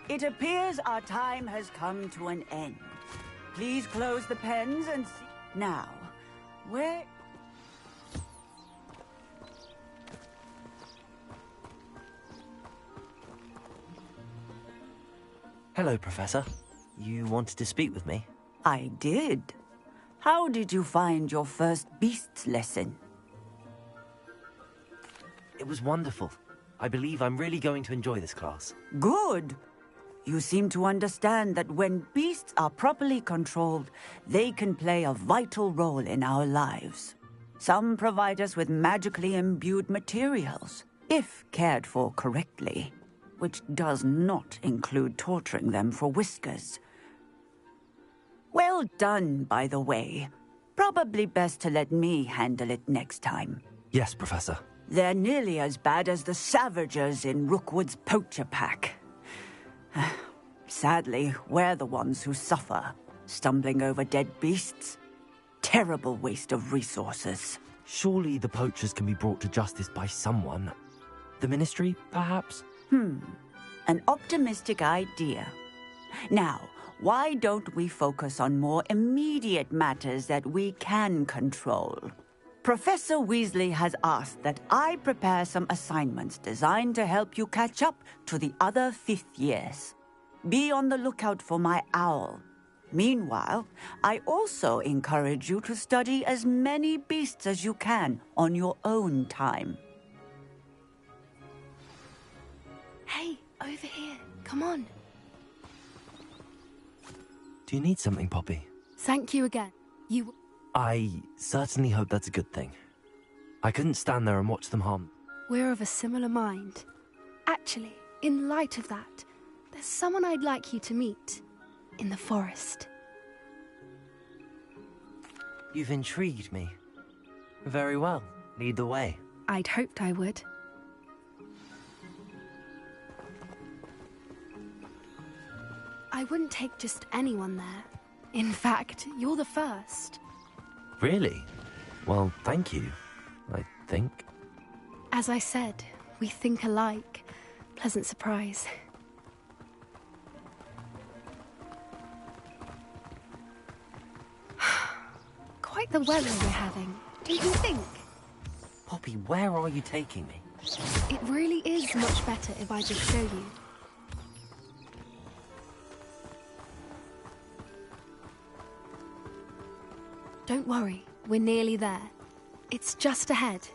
It appears our time has come to an end. Please close the pens and see... Now, where... Hello, Professor. You wanted to speak with me? I did. How did you find your first beasts lesson? It was wonderful. I believe I'm really going to enjoy this class. Good. You seem to understand that when beasts are properly controlled, they can play a vital role in our lives. Some provide us with magically imbued materials, if cared for correctly, which does not include torturing them for whiskers. Well done, by the way. Probably best to let me handle it next time. Yes, Professor. They're nearly as bad as the Savagers in Rookwood's poacher pack. Sadly, we're the ones who suffer, stumbling over dead beasts. Terrible waste of resources. Surely the poachers can be brought to justice by someone. The Ministry, perhaps? An optimistic idea. Now, why don't we focus on more immediate matters that we can control? Professor Weasley has asked that I prepare some assignments designed to help you catch up to the other fifth years. Be on the lookout for my owl. Meanwhile, I also encourage you to study as many beasts as you can on your own time. Hey, over here. Come on. Do you need something, Poppy? Thank you again. I certainly hope that's a good thing. I couldn't stand there and watch them harm. We're of a similar mind. Actually, in light of that, there's someone I'd like you to meet. In the forest. You've intrigued me. Very well. Lead the way. I'd hoped I would. I wouldn't take just anyone there. In fact, you're the first. Really? Well, thank you, I think. As I said, we think alike. Pleasant surprise. Quite the weather we're having, don't you think? Poppy, where are you taking me? It really is much better if I just show you. Don't worry, we're nearly there. It's just ahead.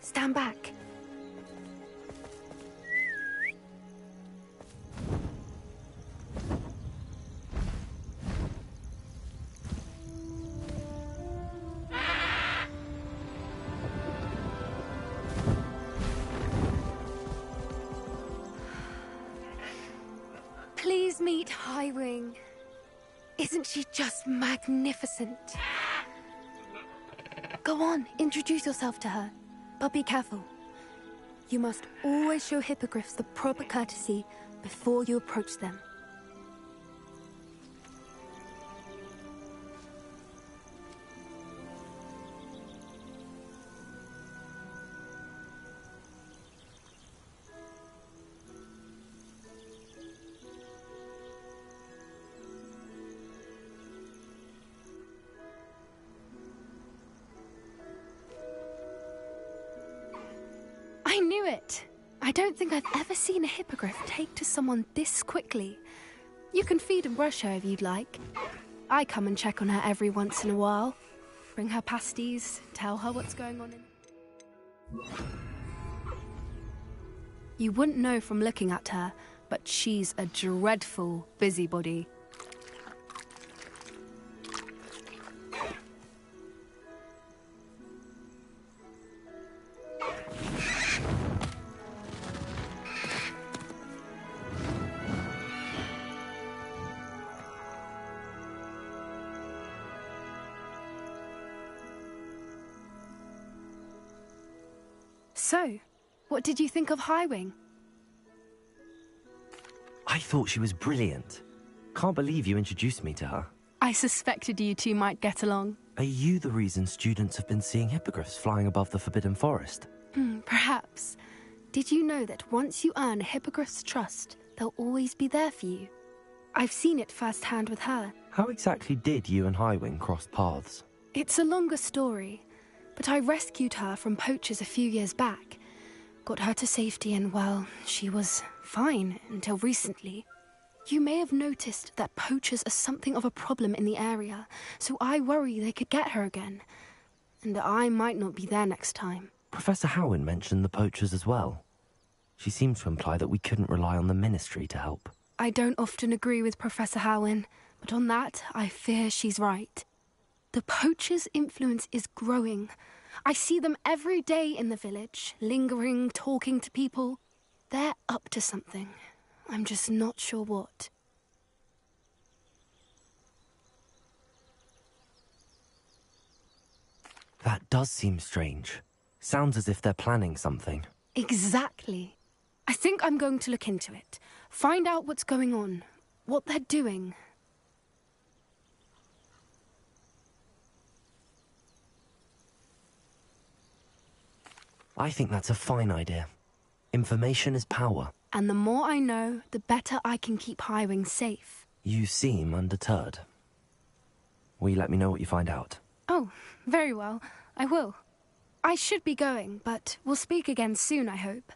Stand back. Please meet Highwing. Isn't she just magnificent? Go on, introduce yourself to her. But be careful. You must always show hippogriffs the proper courtesy before you approach them. I knew it! I don't think I've ever seen a hippogriff take to someone this quickly. You can feed and brush her if you'd like. I come and check on her every once in a while. Bring her pasties, tell her what's going on in... You wouldn't know from looking at her, but she's a dreadful busybody. So, what did you think of Highwing? I thought she was brilliant. Can't believe you introduced me to her. I suspected you two might get along. Are you the reason students have been seeing hippogriffs flying above the Forbidden Forest? Perhaps. Did you know that once you earn a hippogriff's trust, they'll always be there for you? I've seen it firsthand with her. How exactly did you and Highwing cross paths? It's a longer story. but I rescued her from poachers a few years back. Got her to safety and, well, she was fine until recently. You may have noticed that poachers are something of a problem in the area, so I worry they could get her again. And I might not be there next time. Professor Howen mentioned the poachers as well. She seemed to imply that we couldn't rely on the Ministry to help. I don't often agree with Professor Howen, but on that, I fear she's right. The poachers' influence is growing. I see them every day in the village, lingering, talking to people. They're up to something. I'm just not sure what. That does seem strange. Sounds as if they're planning something. Exactly. I think I'm going to look into it. Find out what's going on, what they're doing. I think that's a fine idea. Information is power. And the more I know, the better I can keep Highwing safe. You seem undeterred. Will you let me know what you find out? Oh, very well. I will. I should be going, but we'll speak again soon, I hope.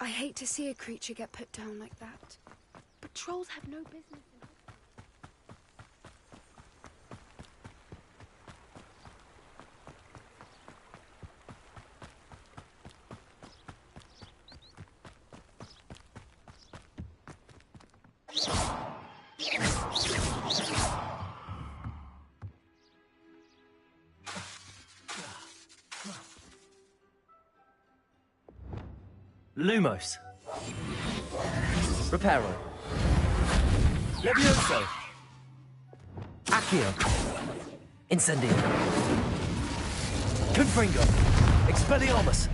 I hate to see a creature get put down like that. But trolls have no business in... Lumos. Reparo. Levioso. Accio. Incendio. Confringo. Expelliarmus.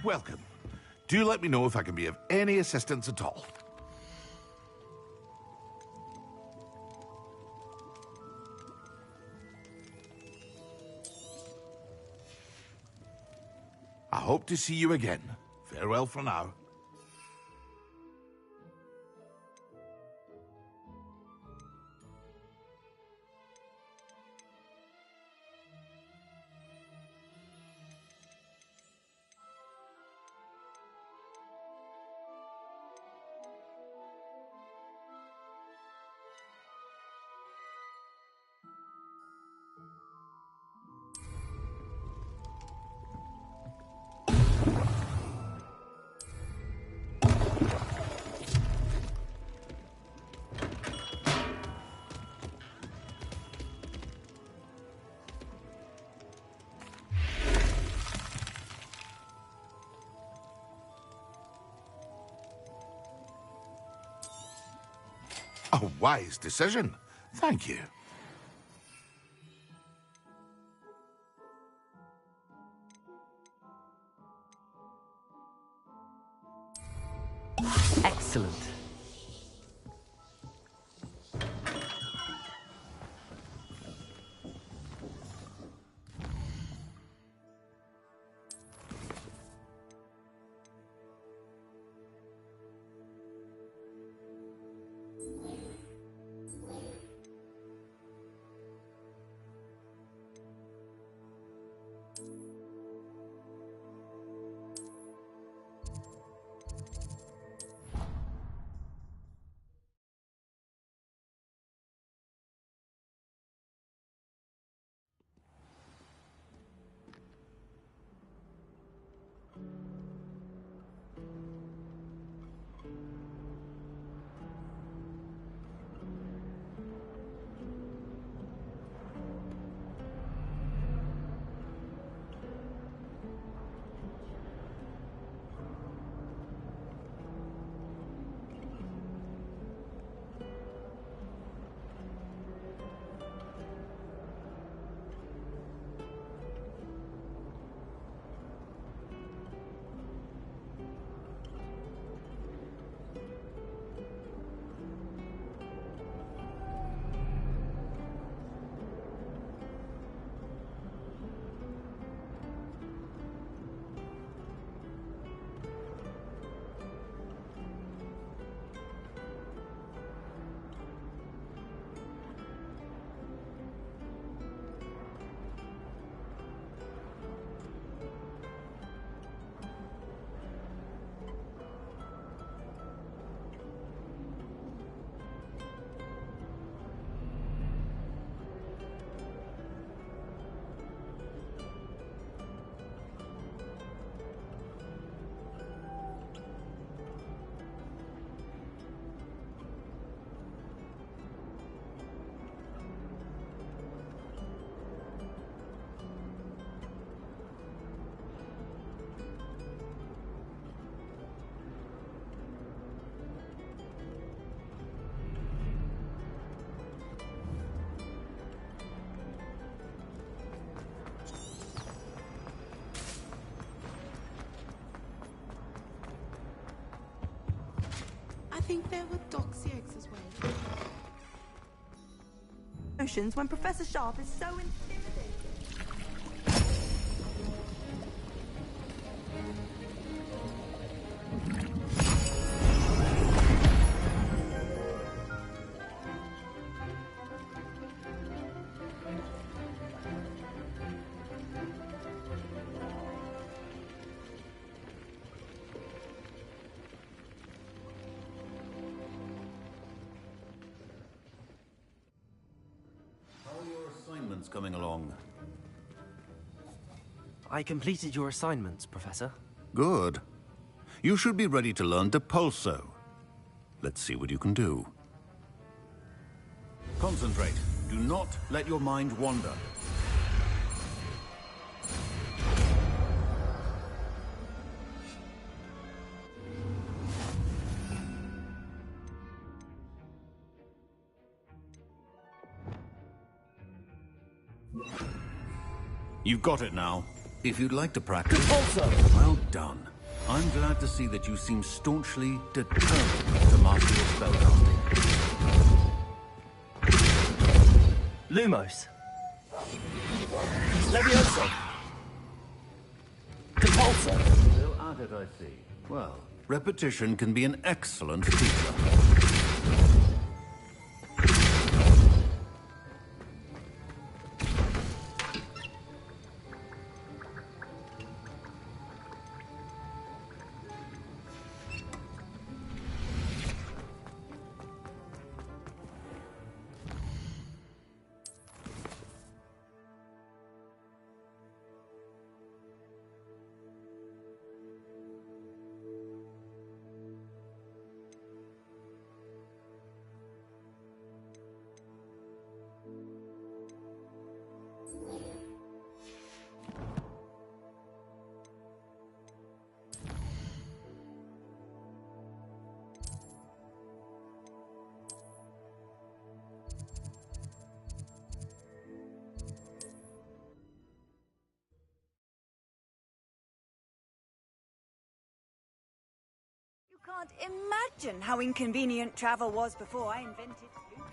Welcome. Do let me know if I can be of any assistance at all. I hope to see you again. Farewell for now. A wise decision. Thank you. Excellent. think there were doxy eggs as well. Emotions when Professor Sharp is so intimidating. Coming along. I completed your assignments, Professor. Good. You should be ready to learn Depulso. Let's see what you can do. Concentrate. Do not let your mind wander. You've got it now. If you'd like to practice... Also. Well done. I'm glad to see that you seem staunchly determined to master your spellcasting. Lumos. Levioso. Depulso. Still at it, I see. Well, repetition can be an excellent teacher. Can't imagine how inconvenient travel was before I invented flute.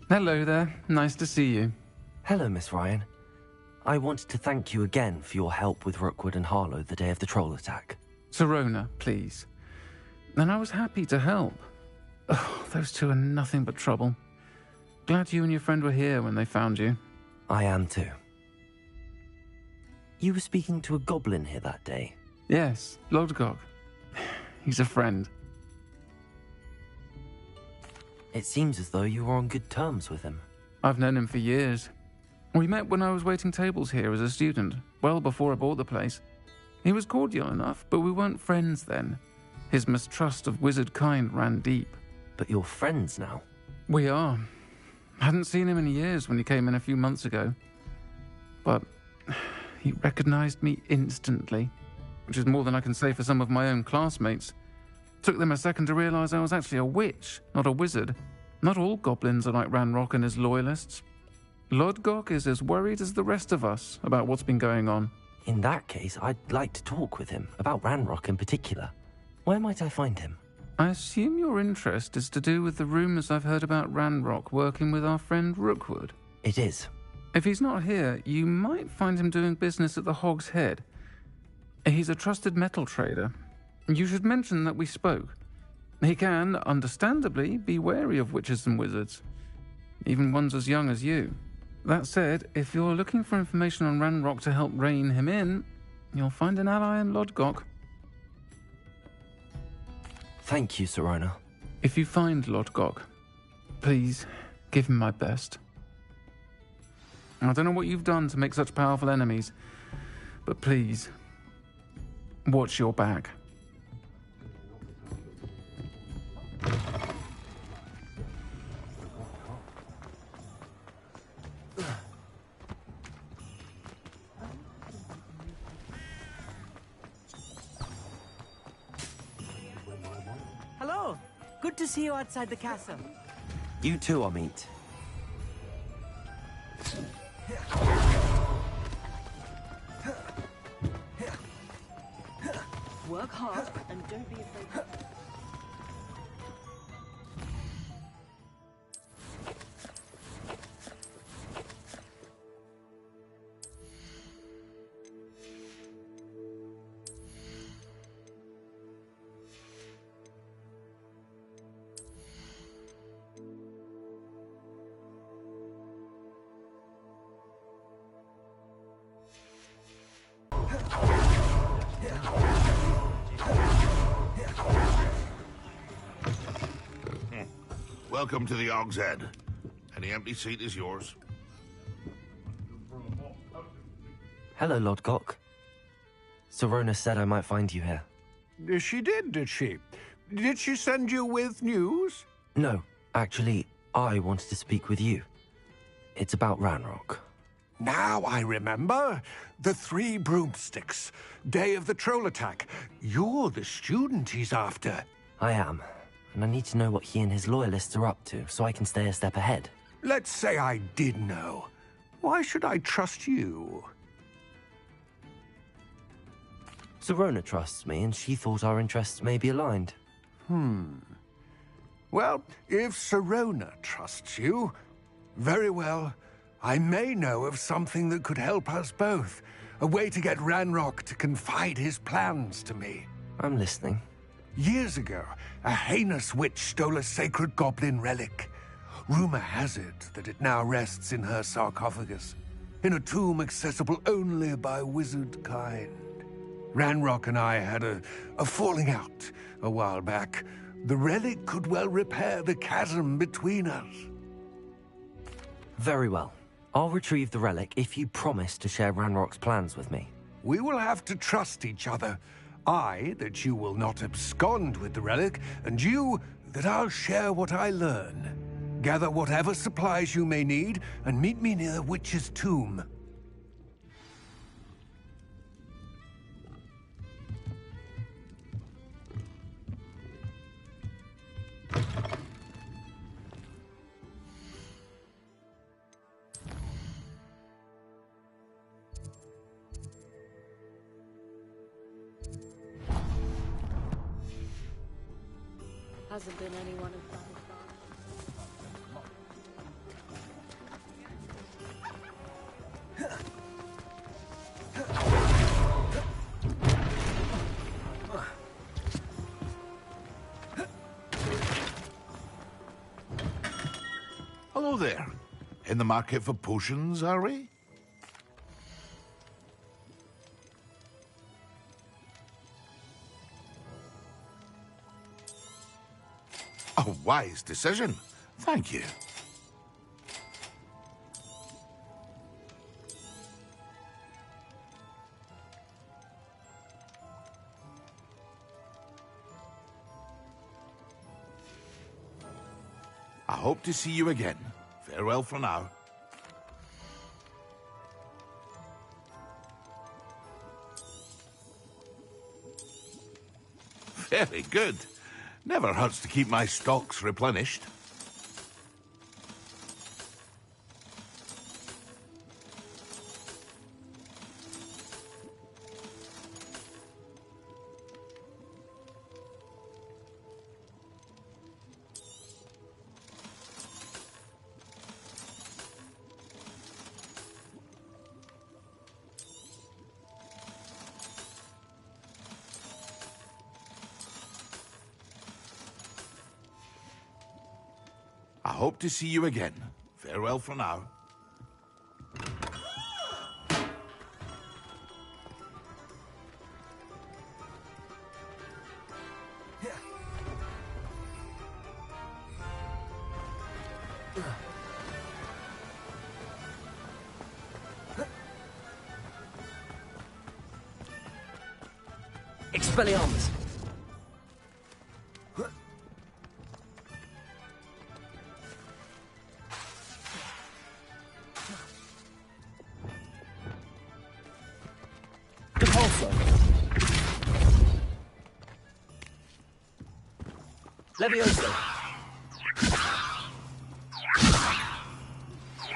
Hello there. Nice to see you. Hello, Miss Ryan. I wanted to thank you again for your help with Rookwood and Harlow the day of the troll attack. Serona, please. And I was happy to help. Oh, those two are nothing but trouble. Glad you and your friend were here when they found you. I am too. You were speaking to a goblin here that day? Yes, Lodgok. He's a friend. It seems as though you were on good terms with him. I've known him for years. We met when I was waiting tables here as a student, well before I bought the place. He was cordial enough, but we weren't friends then. His mistrust of wizard kind ran deep. But you're friends now? We are. Hadn't seen him in years when he came in a few months ago. But he recognized me instantly, which is more than I can say for some of my own classmates. Took them a second to realize I was actually a witch, not a wizard. Not all goblins are like Ranrock and his loyalists. Lodgok is as worried as the rest of us about what's been going on. In that case, I'd like to talk with him, about Ranrock in particular. Where might I find him? I assume your interest is to do with the rumors I've heard about Ranrock working with our friend Rookwood. It is. If he's not here, you might find him doing business at the Hog's Head. He's a trusted metal trader. You should mention that we spoke. He can, understandably, be wary of witches and wizards, even ones as young as you. That said, if you're looking for information on Ranrock to help rein him in, you'll find an ally in Lodgok. Thank you, Serona. If you find Lodgok, please give him my best. I don't know what you've done to make such powerful enemies, but please, Watch your back. Hello. Good to see you outside the castle. You too, Amit. Work hard and don't be afraid. Welcome to the Og's Head. Any empty seat is yours. Hello, Lord Gok. Sorona said I might find you here. She did she? Did she send you with news? No, actually, I wanted to speak with you. It's about Ranrock. Now I remember. The 3 broomsticks. Day of the troll attack. You're the student he's after. I am. And I need to know what he and his loyalists are up to, so I can stay a step ahead. Let's say I did know. Why should I trust you? Sorona trusts me, and she thought our interests may be aligned. Well, if Sorona trusts you, very well. I may know of something that could help us both. A way to get Ranrock to confide his plans to me. I'm listening. Years ago, a heinous witch stole a sacred goblin relic. Rumor has it that it now rests in her sarcophagus, in a tomb accessible only by wizard kind. Ranrock and I had a falling out a while back. The relic could well repair the chasm between us. Very well. I'll retrieve the relic if you promise to share Ranrock's plans with me. We will have to trust each other. I, that you will not abscond with the relic, and you, that I'll share what I learn. Gather whatever supplies you may need, and meet me near the witch's tomb. Hasn't been anyone in front Hello there. In the market for potions, are we? A wise decision. Thank you. I hope to see you again. Farewell for now. Very good. Never hurts to keep my stocks replenished. I hope to see you again. Farewell for now. Expelliarmus! Depulso! Levioso!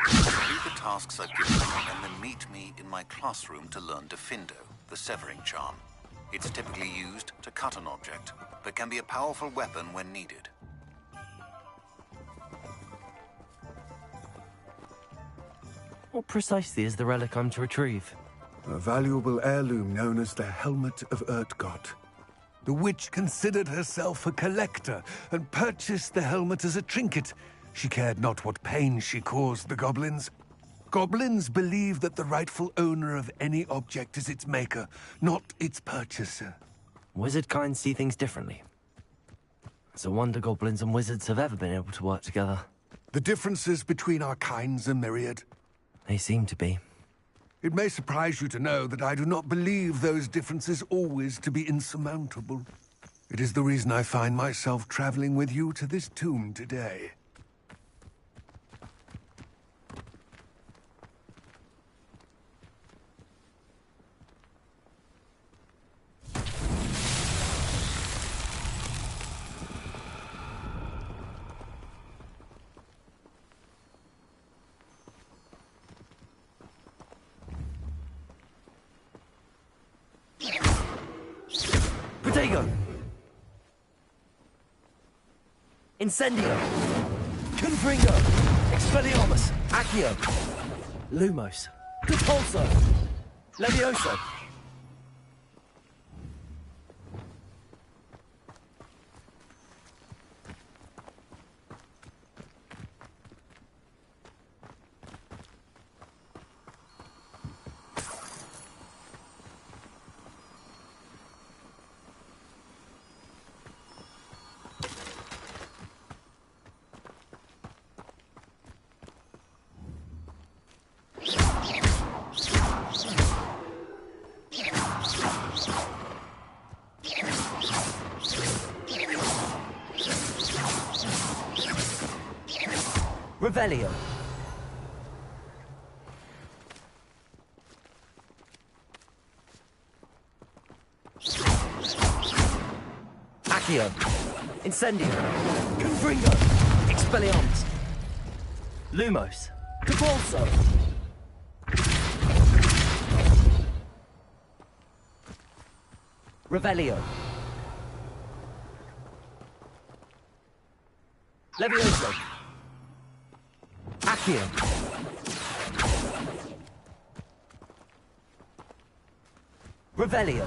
Complete the tasks I've given you, and then meet me in my classroom to learn Defindo, the severing charm. It's typically used to cut an object, but can be a powerful weapon when needed. What precisely is the relic I'm to retrieve? A valuable heirloom known as the Helmet of Urtgott. The witch considered herself a collector and purchased the helmet as a trinket. She cared not what pain she caused the goblins. Goblins believe that the rightful owner of any object is its maker, not its purchaser. Wizard kind see things differently. It's a wonder goblins and wizards have ever been able to work together. The differences between our kinds are myriad. They seem to be. It may surprise you to know that I do not believe those differences always to be insurmountable. It is the reason I find myself traveling with you to this tomb today. Protego! Incendio! Confringo! Expelliarmus! Accio! Lumos! Depulso! Levioso! Revelio. Accio. Incendio. Confringo. Expelliarmus. Lumos. Depulso. Revelio. Levioso. Accio. Revelio.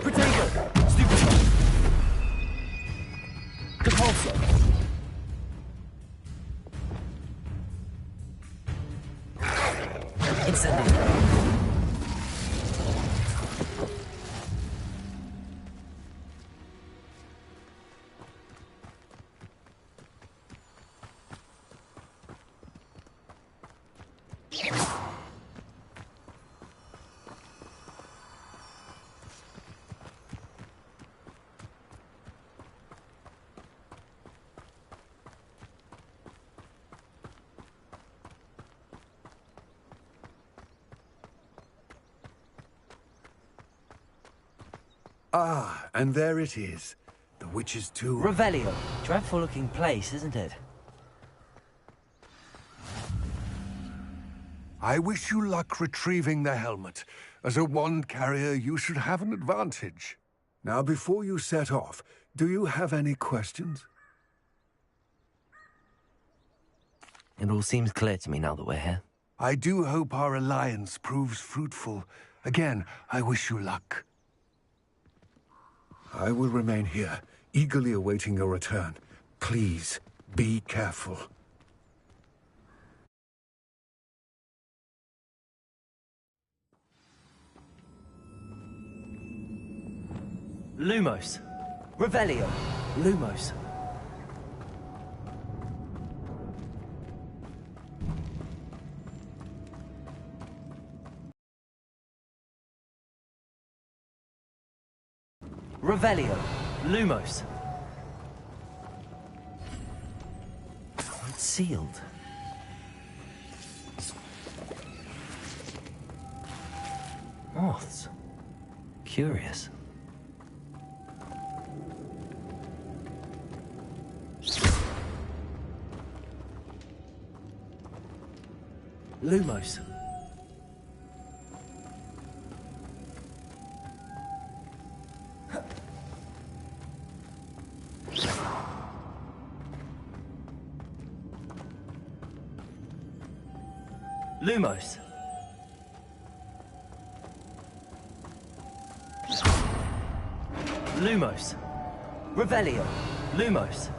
Protego! Stupido! Depulso! Incendio! Ah, and there it is. The witch's tomb. Revelio. Dreadful looking place, isn't it? I wish you luck retrieving the helmet. As a wand carrier, you should have an advantage. Now, before you set off, do you have any questions? It all seems clear to me now that we're here. I do hope our alliance proves fruitful. Again, I wish you luck. I will remain here, eagerly awaiting your return. Please, be careful. Lumos. Revelio. Lumos. Revelio. Lumos. It's sealed. Moths. Curious. Lumos. Lumos. Lumos. Revelio. Lumos.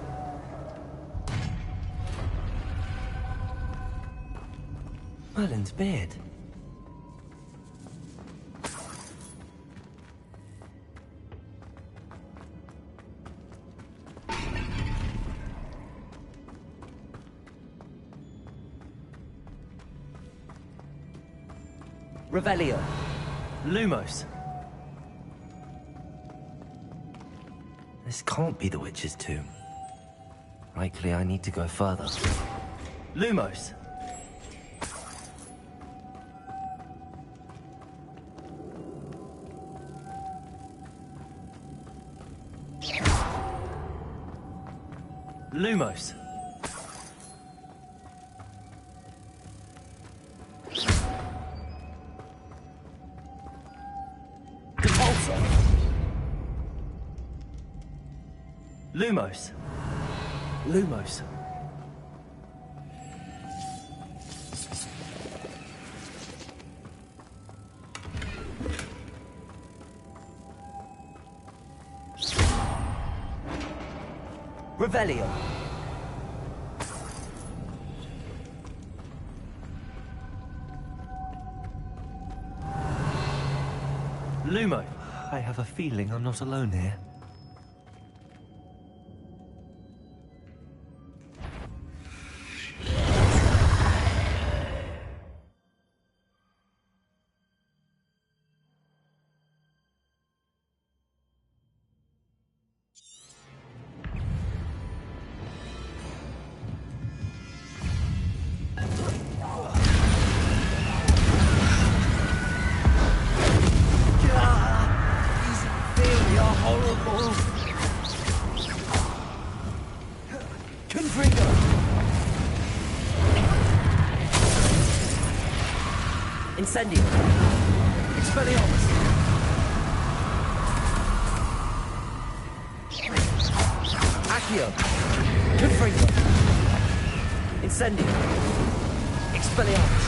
Merlin's beard. Revelio. Lumos. This can't be the witch's tomb. Likely I need to go further. Lumos. Lumos. Lumos. Lumos. Revelio. Lumo. I have a feeling I'm not alone here. Incendio. Expelliarmus. Accio. Confringo. Incendio. Expelliarmus.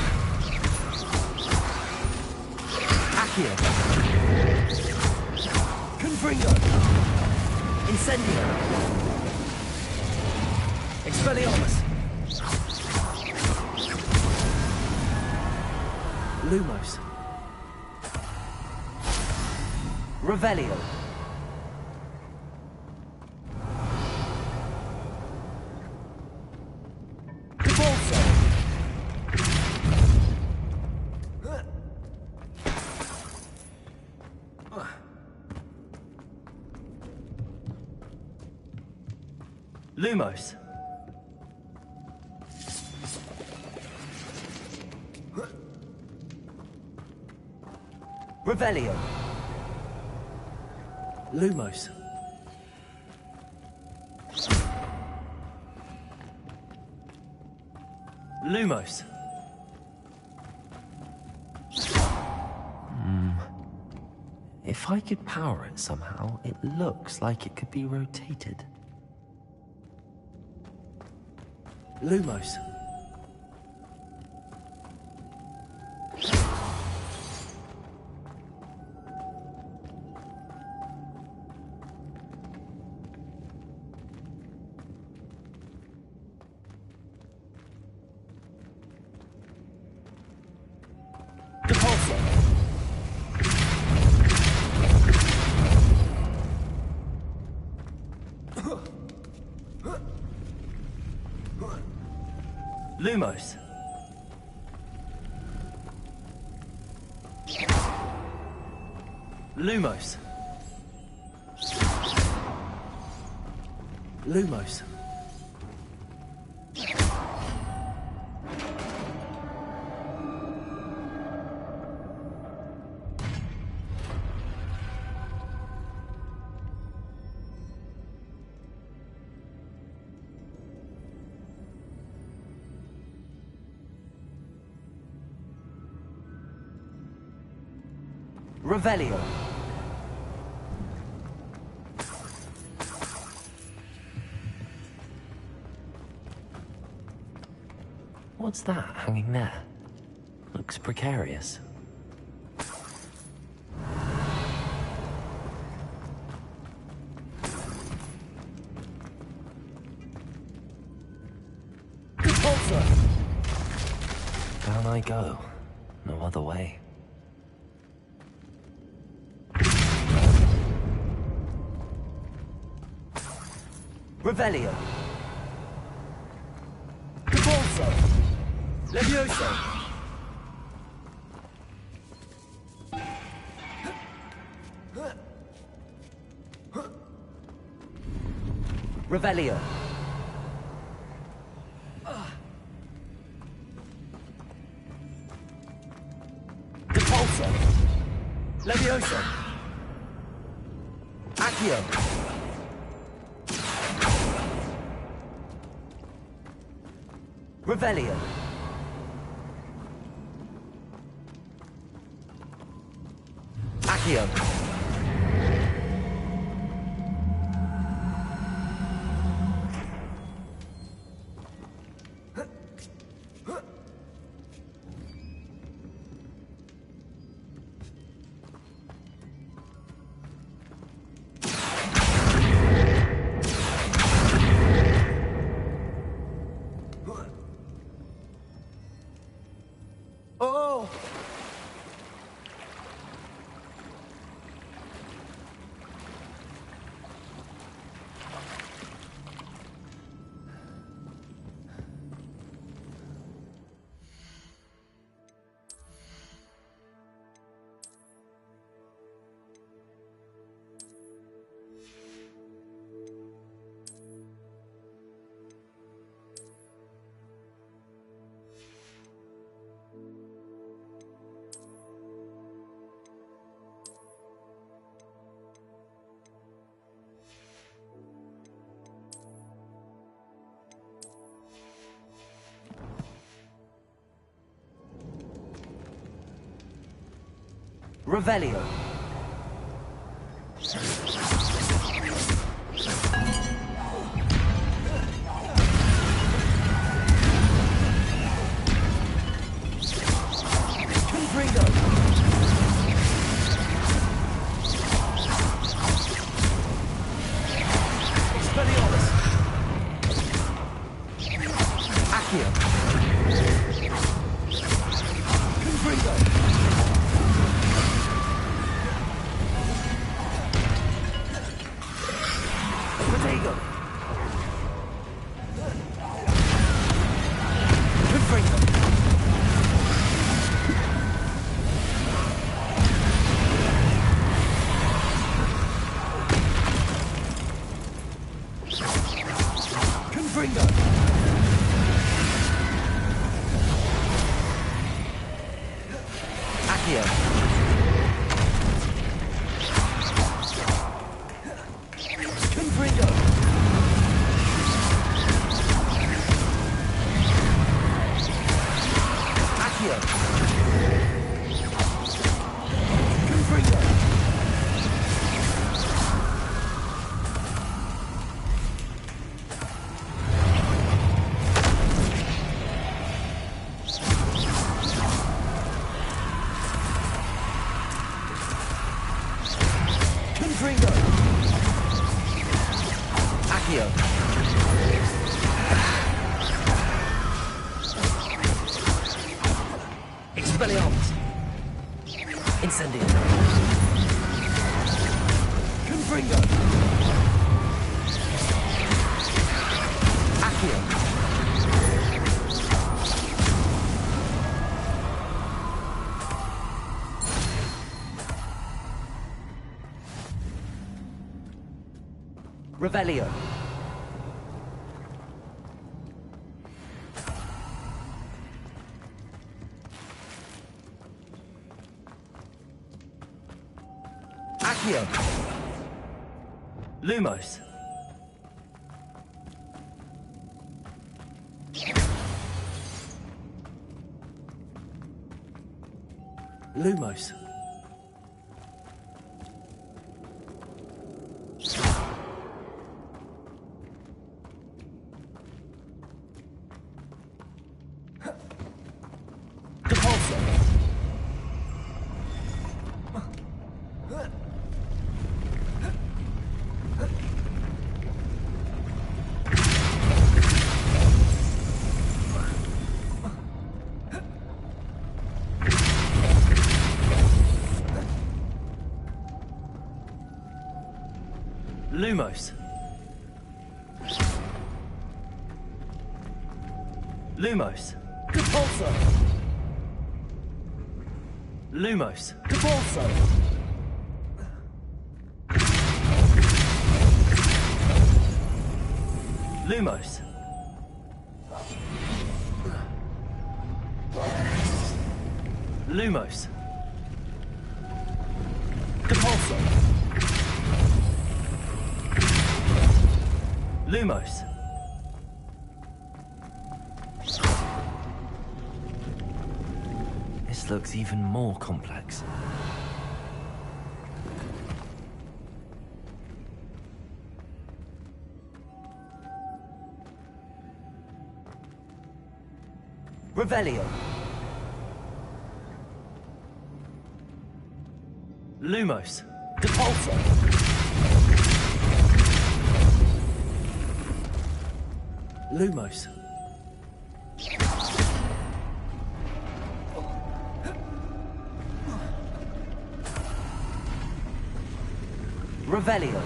Accio. Confringo. Incendio. Expelliarmus. Lumos. Revelio. Convulso. Lumos. Revelio. Lumos. Lumos. If I could power it somehow, it looks like it could be rotated. Lumos. Lumos. Lumos. Lumos. Revelio. What's that hanging there? Looks precarious. Down I go. No other way. Revelio. Repulso. Levioso. Revelio. Repulso. Levioso. Accio. Revelio. Accio. Oh! Revelio. Confringo. Expelliarmus. Accio. Confringo. Potato. Confringo. Confringo. Accio. Confringo. Accio. Confringo. Confringo. Accio. Expelliarmus. Incendio. Confringo. Accio. Revelio. Accio. Lumos. Lumos. Lumos. Lumos. Depulso. Lumos. Depulso. Lumos. Lumos. Depulso. Lumos. This looks even more complex. Revelio. Lumos. Depulso. Lumos. Revelio.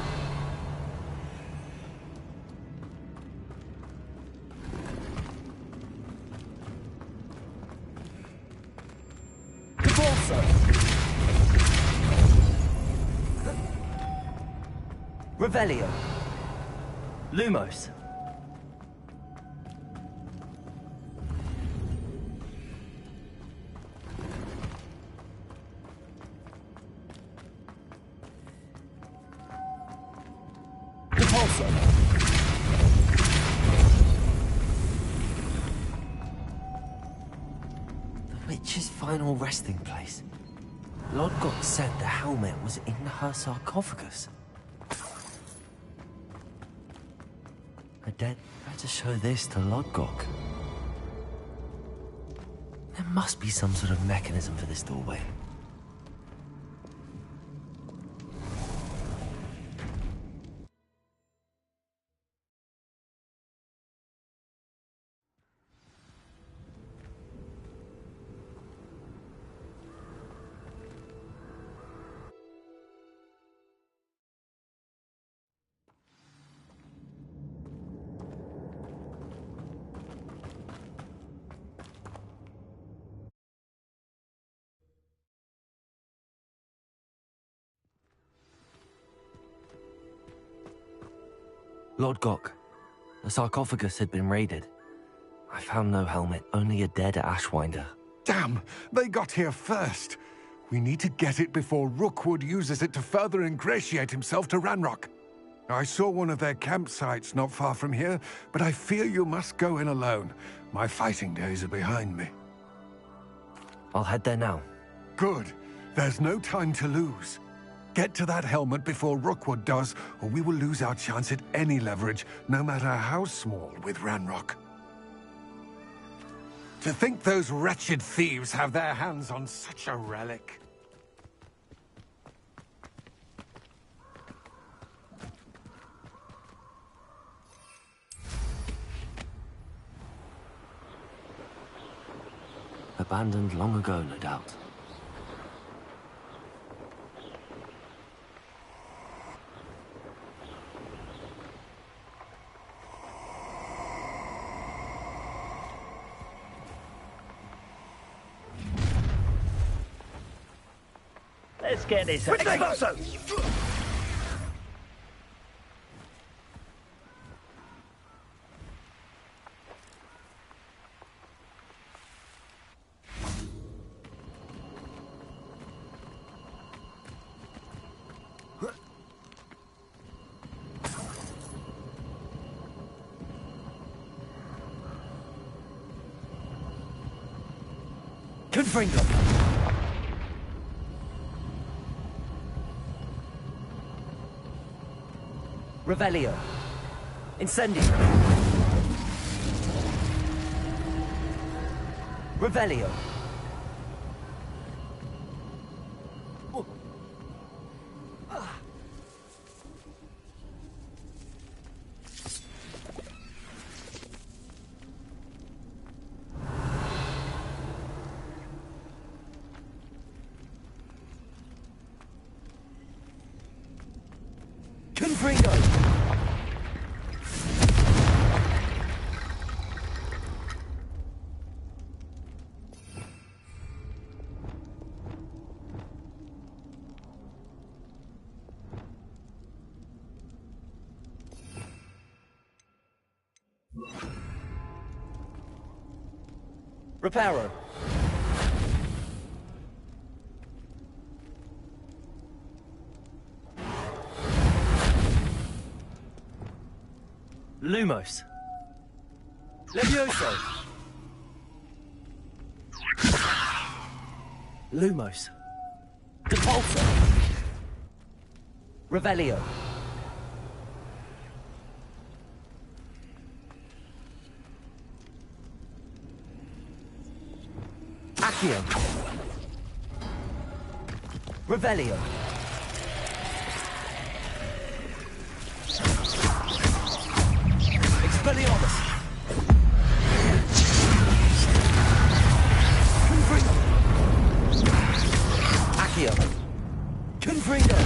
Depulso. Revelio. Lumos. The witch's final resting place. Lodgok said the helmet was in her sarcophagus. A dead better show this to Lodgok. There must be some sort of mechanism for this doorway. Lodgok, the sarcophagus had been raided. I found no helmet, only a dead Ashwinder. Damn! They got here first. We need to get it before Rookwood uses it to further ingratiate himself to Ranrock. I saw one of their campsites not far from here, but I fear you must go in alone. My fighting days are behind me. I'll head there now. Good. There's no time to lose. Get to that helmet before Rookwood does, or we will lose our chance at any leverage, no matter how small, with Ranrock. To think those wretched thieves have their hands on such a relic. Abandoned long ago, no doubt. Let's get this. Confringo! Revelio. Incendio. Revelio. Confringo. Reparo. Lumos. Levioso. Lumos. Depulso. Revelio. Accio. Revelio. Expelliarmus. Confringo. Accio. Confringo.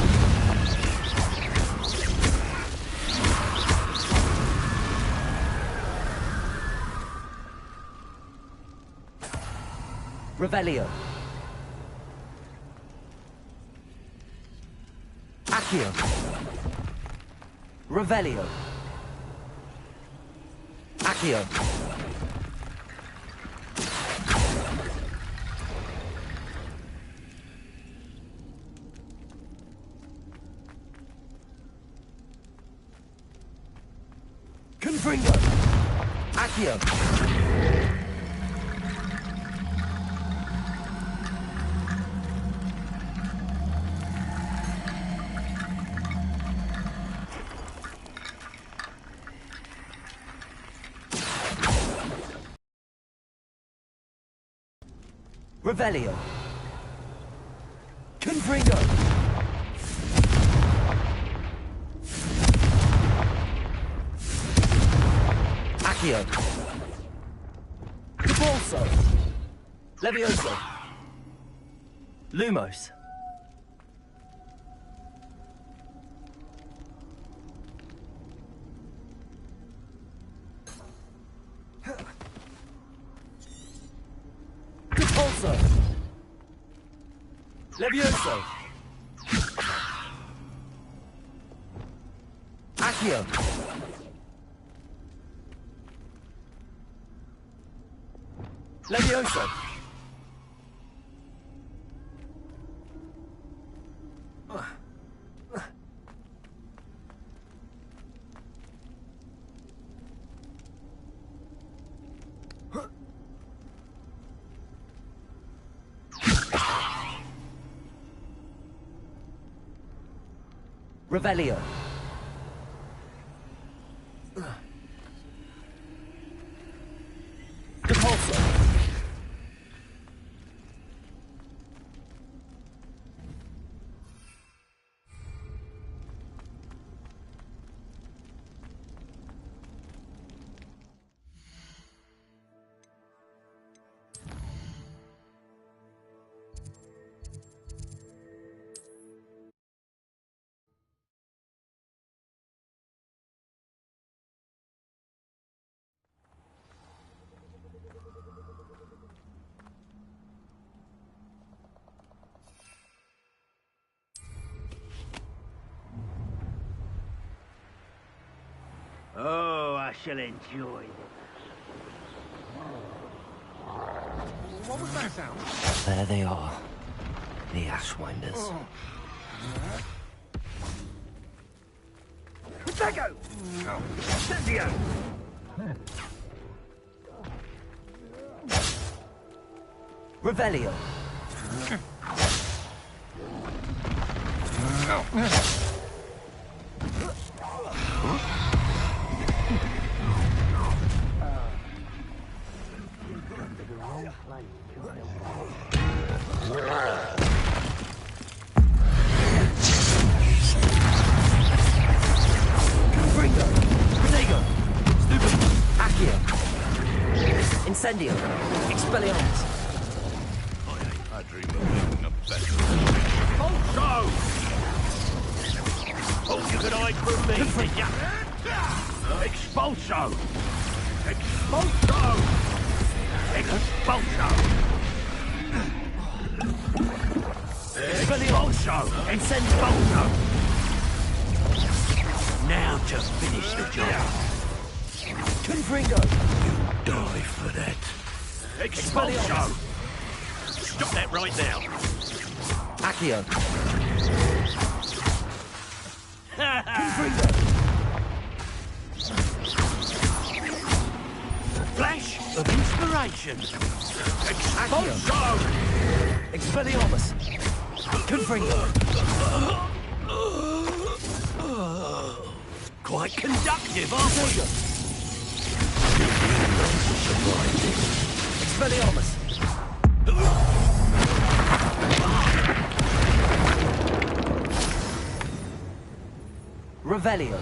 Revelio. Accio. Revelio. Accio. Confringo. Accio. Revelio. Confringo. Accio. Depulso. Levioso. Lumos. Depulso. Levioso. Accio. Levioso. Revelio. Depulso. Oh, I shall enjoy this. What was that sound? There they are. The Ashwinders. Oh. Protego! Incendio! Revelio. Incendio. Expelliarmus. I dream of making a better. Also! Oh, you could hide from me, did ya? Expulso! Expulso! Expulso! Expulso! Expulso! Now to finish the job. Confringo. Die for that. Expulso! Stop that right now. Accio. Flash of inspiration. Expulso! Expelliarmus. Confringo. Quite conductive, aren't we? Expelliarmus. Revelio.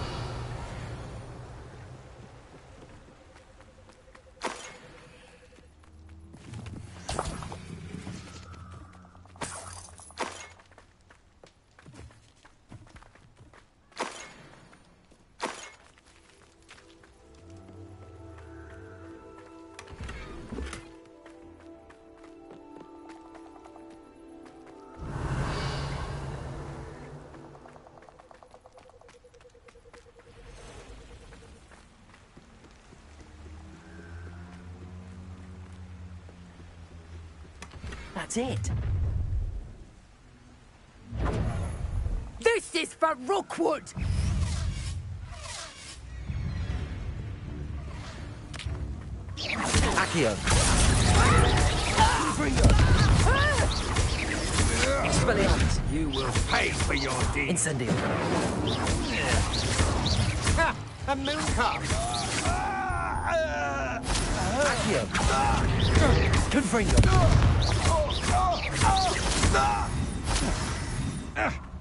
That's it. This is for Rookwood! Accio. Expelliarmus. You will pay for your deeds. Incendio. Ha! A mooncalf! Accio. Confringo.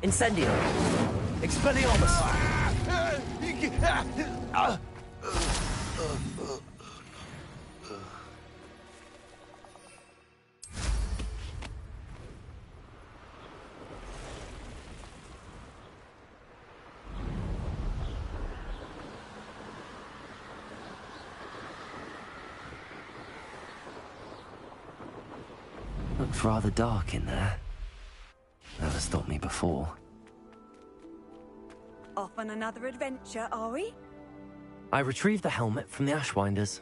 Incendio. Expelliarmus. Looks rather dark in there. Never stopped me before. Off on another adventure, are we? I retrieved the helmet from the Ashwinders.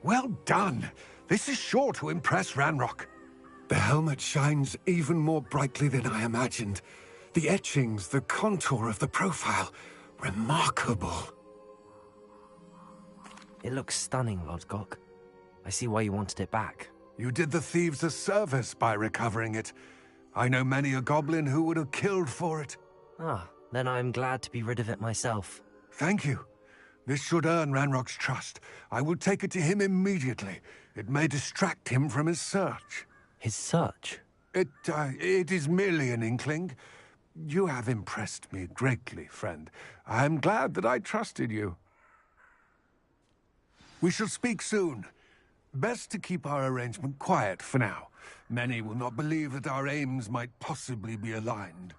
Well done. This is sure to impress Ranrock. The helmet shines even more brightly than I imagined. The etchings, the contour of the profile. Remarkable. It looks stunning, Lodgok. I see why you wanted it back. You did the thieves a service by recovering it. I know many a goblin who would have killed for it. Ah, then I'm glad to be rid of it myself. Thank you. This should earn Ranrock's trust. I will take it to him immediately. It may distract him from his search. His search? It is merely an inkling. You have impressed me greatly, friend. I am glad that I trusted you. We shall speak soon. Best to keep our arrangement quiet for now. Many will not believe that our aims might possibly be aligned.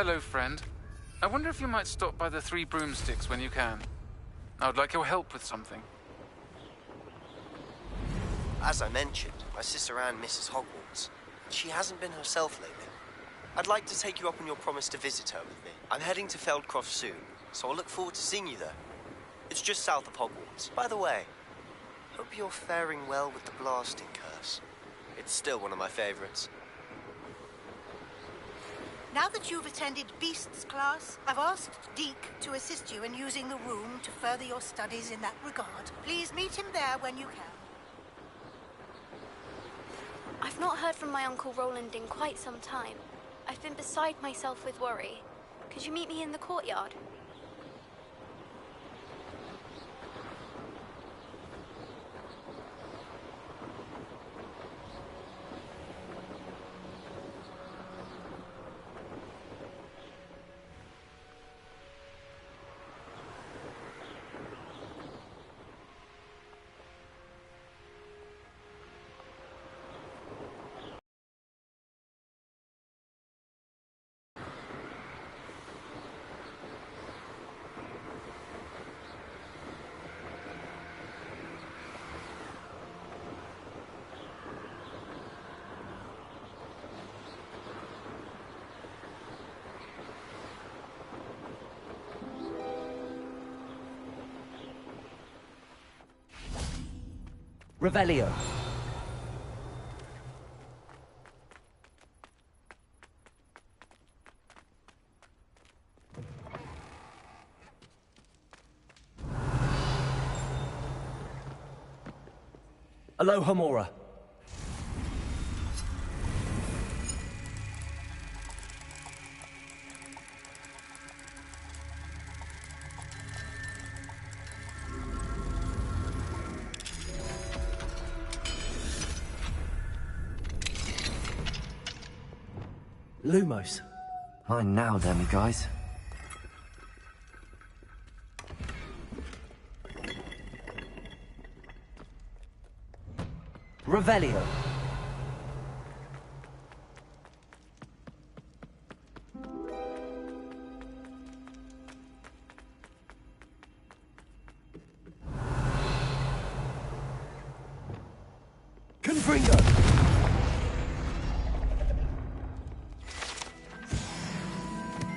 Hello, friend. I wonder if you might stop by the Three Broomsticks when you can. I would like your help with something. As I mentioned, my sister Anne misses Hogwarts. She hasn't been herself lately. I'd like to take you up on your promise to visit her with me. I'm heading to Feldcroft soon, so I'll look forward to seeing you there. It's just south of Hogwarts. By the way, hope you're faring well with the blasting curse. It's still one of my favorites. Now that you've attended Beasts class, I've asked Deke to assist you in using the room to further your studies in that regard. Please meet him there when you can. I've not heard from my Uncle Roland in quite some time. I've been beside myself with worry. Could you meet me in the courtyard? Revelio. Alohomora. Lumos. Mine now, then, guys. Revelio. Confringo.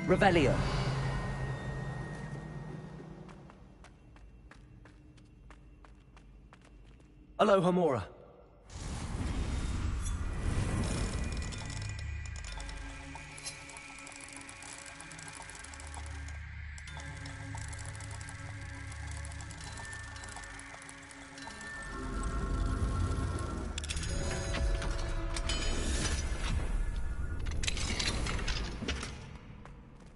Revelio. Alohomora.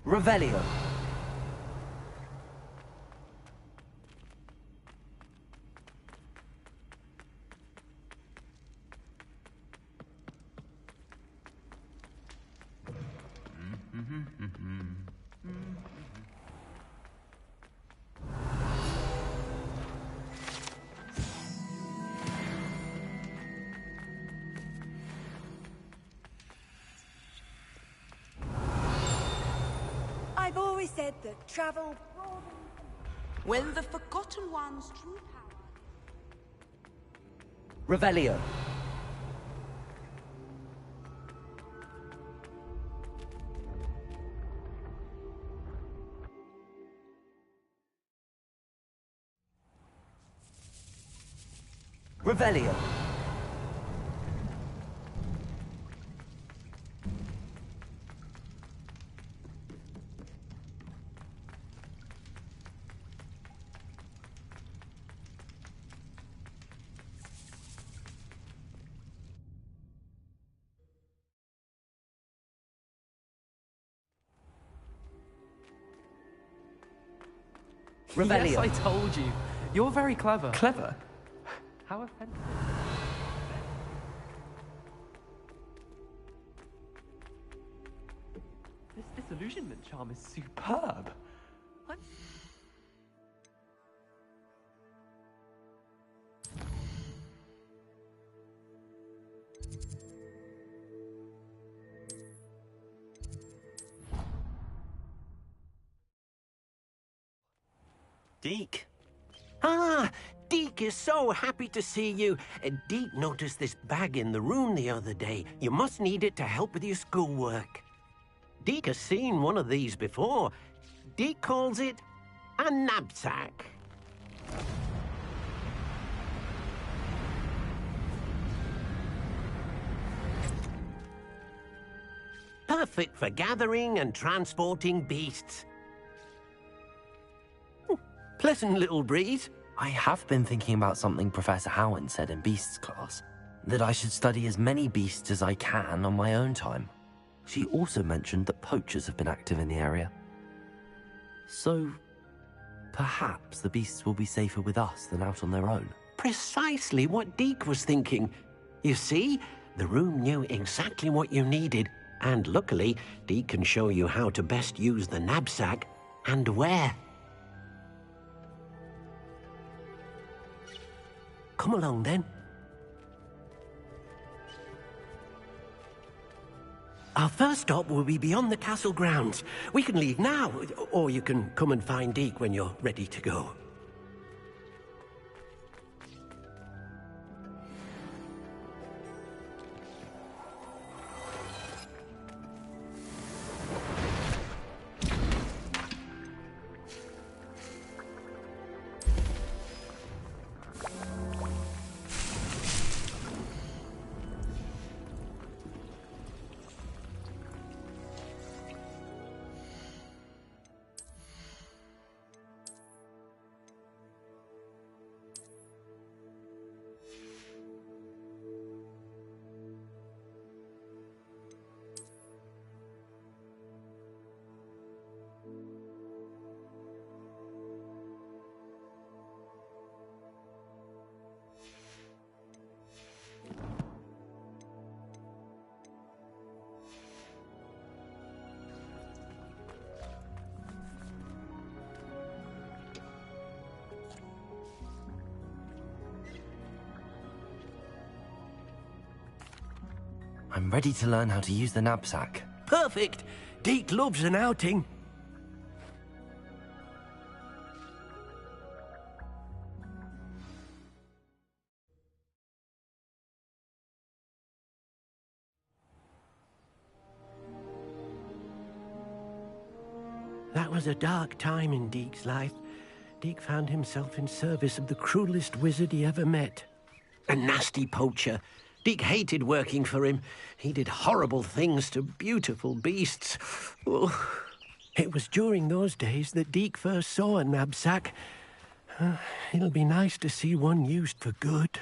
Revelio. I've always said that travel... When the Forgotten One's true power... Revelio. Revelio. Revelio. Yes, I told you. You're very clever. Clever? How offensive. This disillusionment charm is superb. Deke. Ah, Deke is so happy to see you. Deke noticed this bag in the room the other day. You must need it to help with your schoolwork. Deke has seen one of these before. Deke calls it a knapsack. Perfect for gathering and transporting beasts. Pleasant little breeze. I have been thinking about something Professor Howard said in Beasts class, that I should study as many beasts as I can on my own time. She also mentioned that poachers have been active in the area. So, perhaps the beasts will be safer with us than out on their own. Precisely what Deke was thinking. You see, the room knew exactly what you needed, and luckily, Deke can show you how to best use the knapsack and where. Come along, then. Our first stop will be beyond the castle grounds. We can leave now, or you can come and find Deke when you're ready to go. I'm ready to learn how to use the knapsack. Perfect! Deke loves an outing. That was a dark time in Deke's life. Deke found himself in service of the cruelest wizard he ever met. A nasty poacher. Deke hated working for him. He did horrible things to beautiful beasts. Oh, it was during those days that Deke first saw a knapsack. It'll be nice to see one used for good.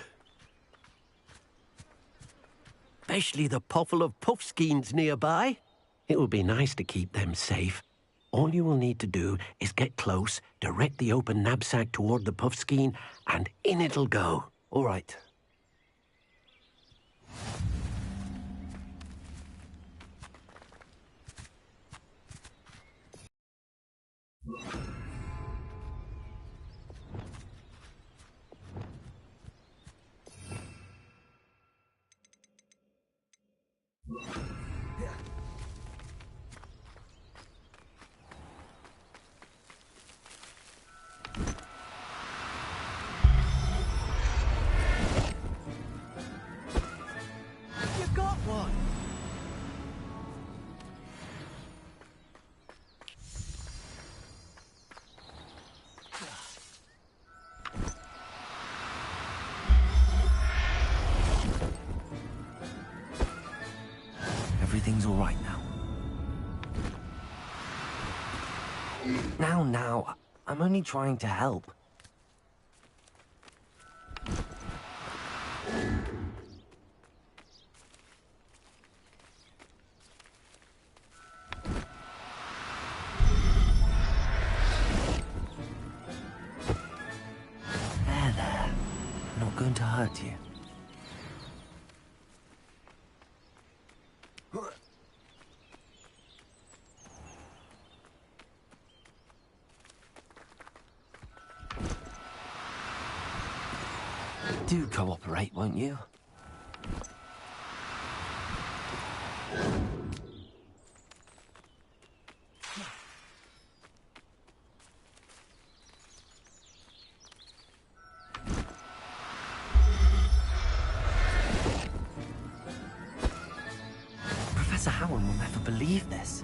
Especially the potful of puffskeins nearby. It will be nice to keep them safe. All you will need to do is get close, direct the open knapsack toward the puffskein, and in it'll go. All right. You got one! Everything's all right now. Now, I'm only trying to help. There. I'm not going to hurt you. Do cooperate, won't you? believe this.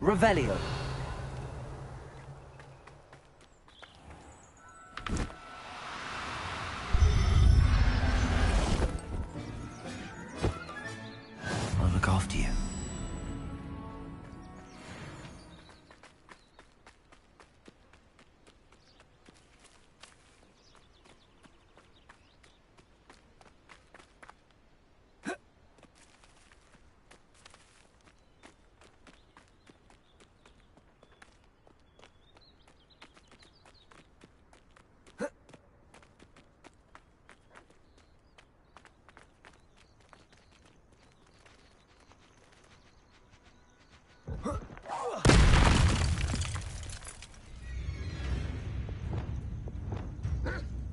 Revelio. I'll look after you.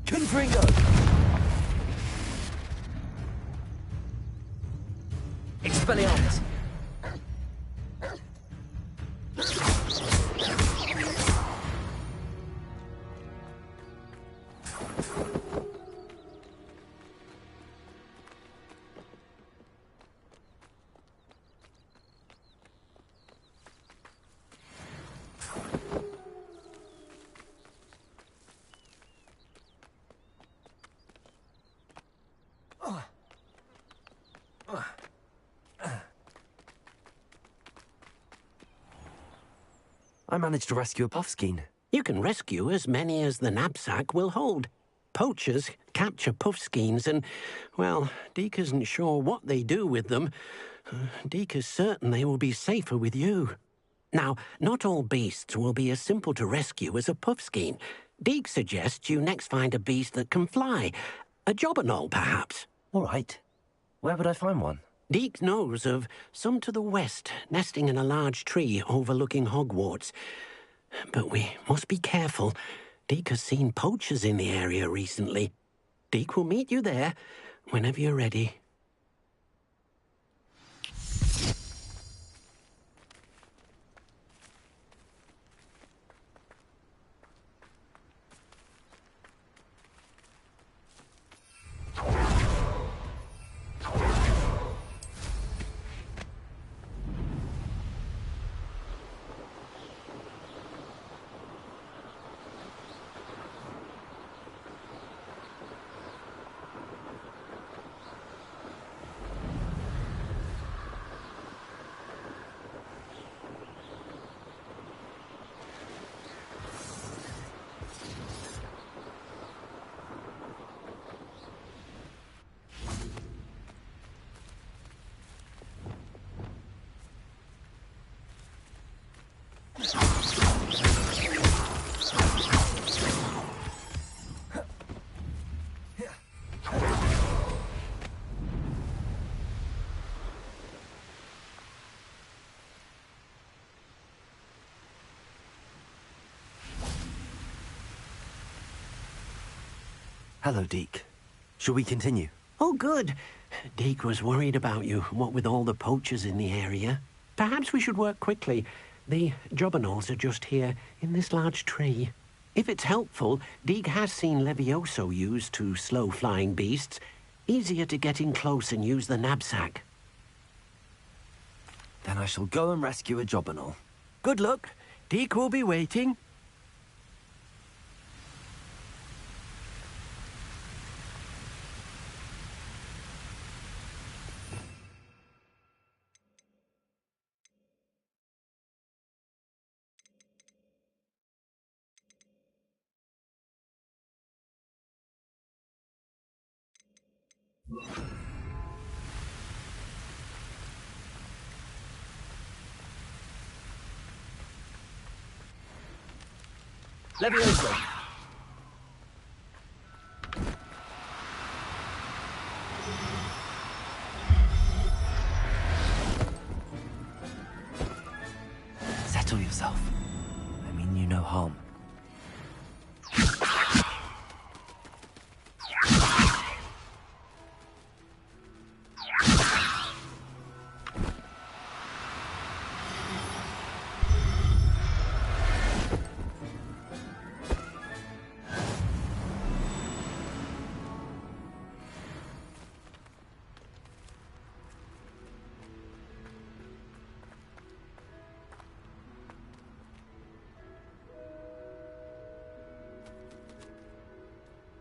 Confringo! Expelliarmus! I managed to rescue a puffskein. You can rescue as many as the knapsack will hold. Poachers capture puffskeins and, well, Deke isn't sure what they do with them. Deke is certain they will be safer with you. Now, not all beasts will be as simple to rescue as a puffskein. Deke suggests you next find a beast that can fly. A jobberknoll, perhaps. All right. Where would I find one? Deke knows of some to the west, nesting in a large tree overlooking Hogwarts. But we must be careful. Deke has seen poachers in the area recently. Deke will meet you there whenever you're ready. Hello, Deke. Shall we continue? Oh, good. Deke was worried about you, what with all the poachers in the area. Perhaps we should work quickly. The jobberknolls are just here, in this large tree. If it's helpful, Deke has seen Levioso used to slow flying beasts. Easier to get in close and use the knapsack. Then I shall go and rescue a jobberknoll. Good luck. Deke will be waiting. Levioso! Settle yourself. I mean you no harm.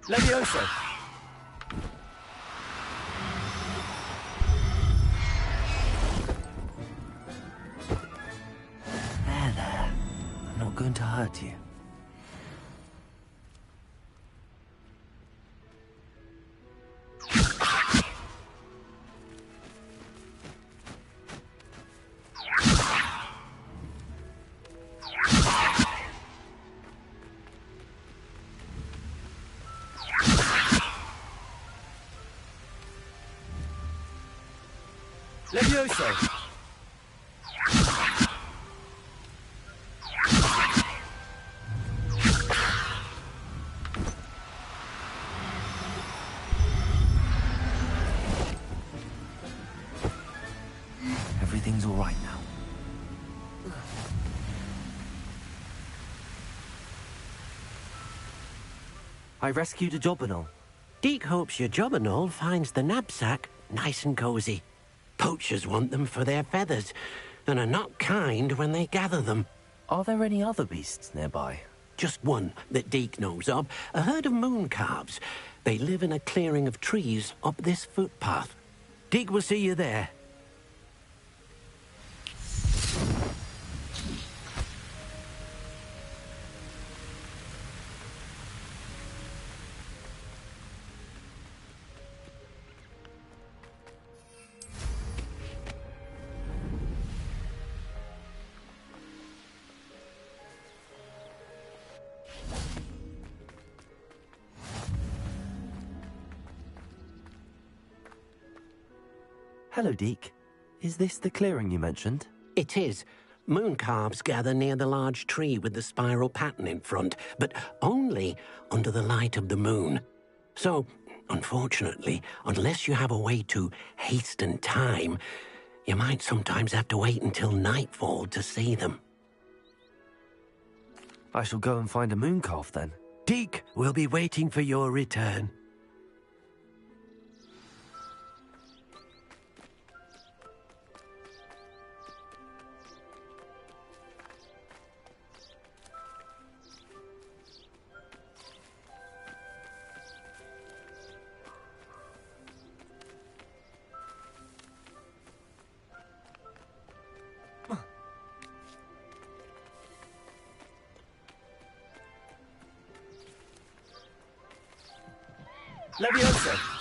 Levioso! There. I'm not going to hurt you. Levioso! Everything's all right now. I rescued a Jobberknoll. Deke hopes your Jobberknoll finds the knapsack nice and cozy. Poachers want them for their feathers, and are not kind when they gather them. Are there any other beasts nearby? Just one that Deke knows of, a herd of moon calves. They live in a clearing of trees up this footpath. Deke will see you there. Hello, Deke. Is this the clearing you mentioned? It is. Moon calves gather near the large tree with the spiral pattern in front, but only under the light of the moon. So, unfortunately, unless you have a way to hasten time, you might sometimes have to wait until nightfall to see them. I shall go and find a moon calf then. Deke will be waiting for your return. Levioso!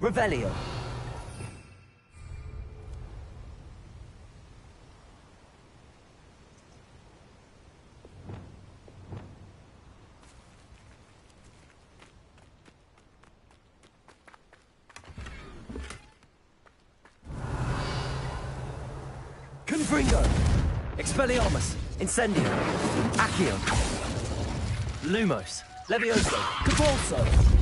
Revelio. Confringo. Expelliarmus. Incendio. Accio. Lumos. Levioso. Capulso.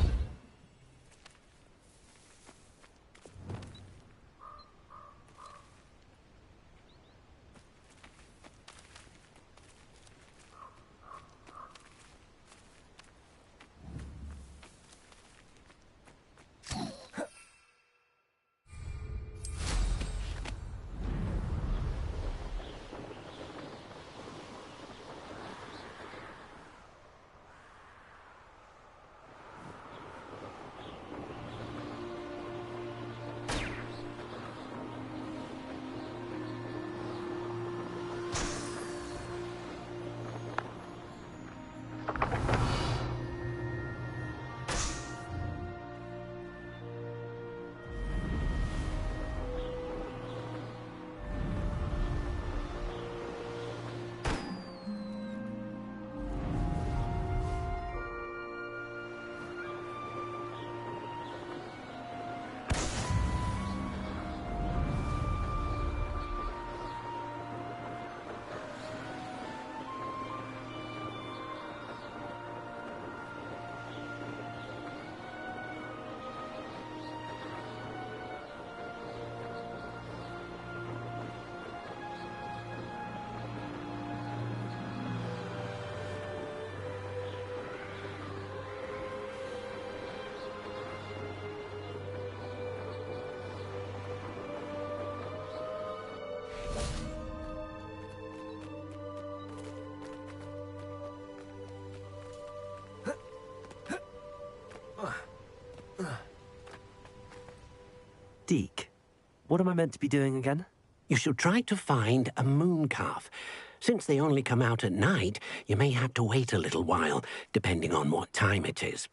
What am I meant to be doing again? You should try to find a moon calf. Since they only come out at night, you may have to wait a little while, depending on what time it is.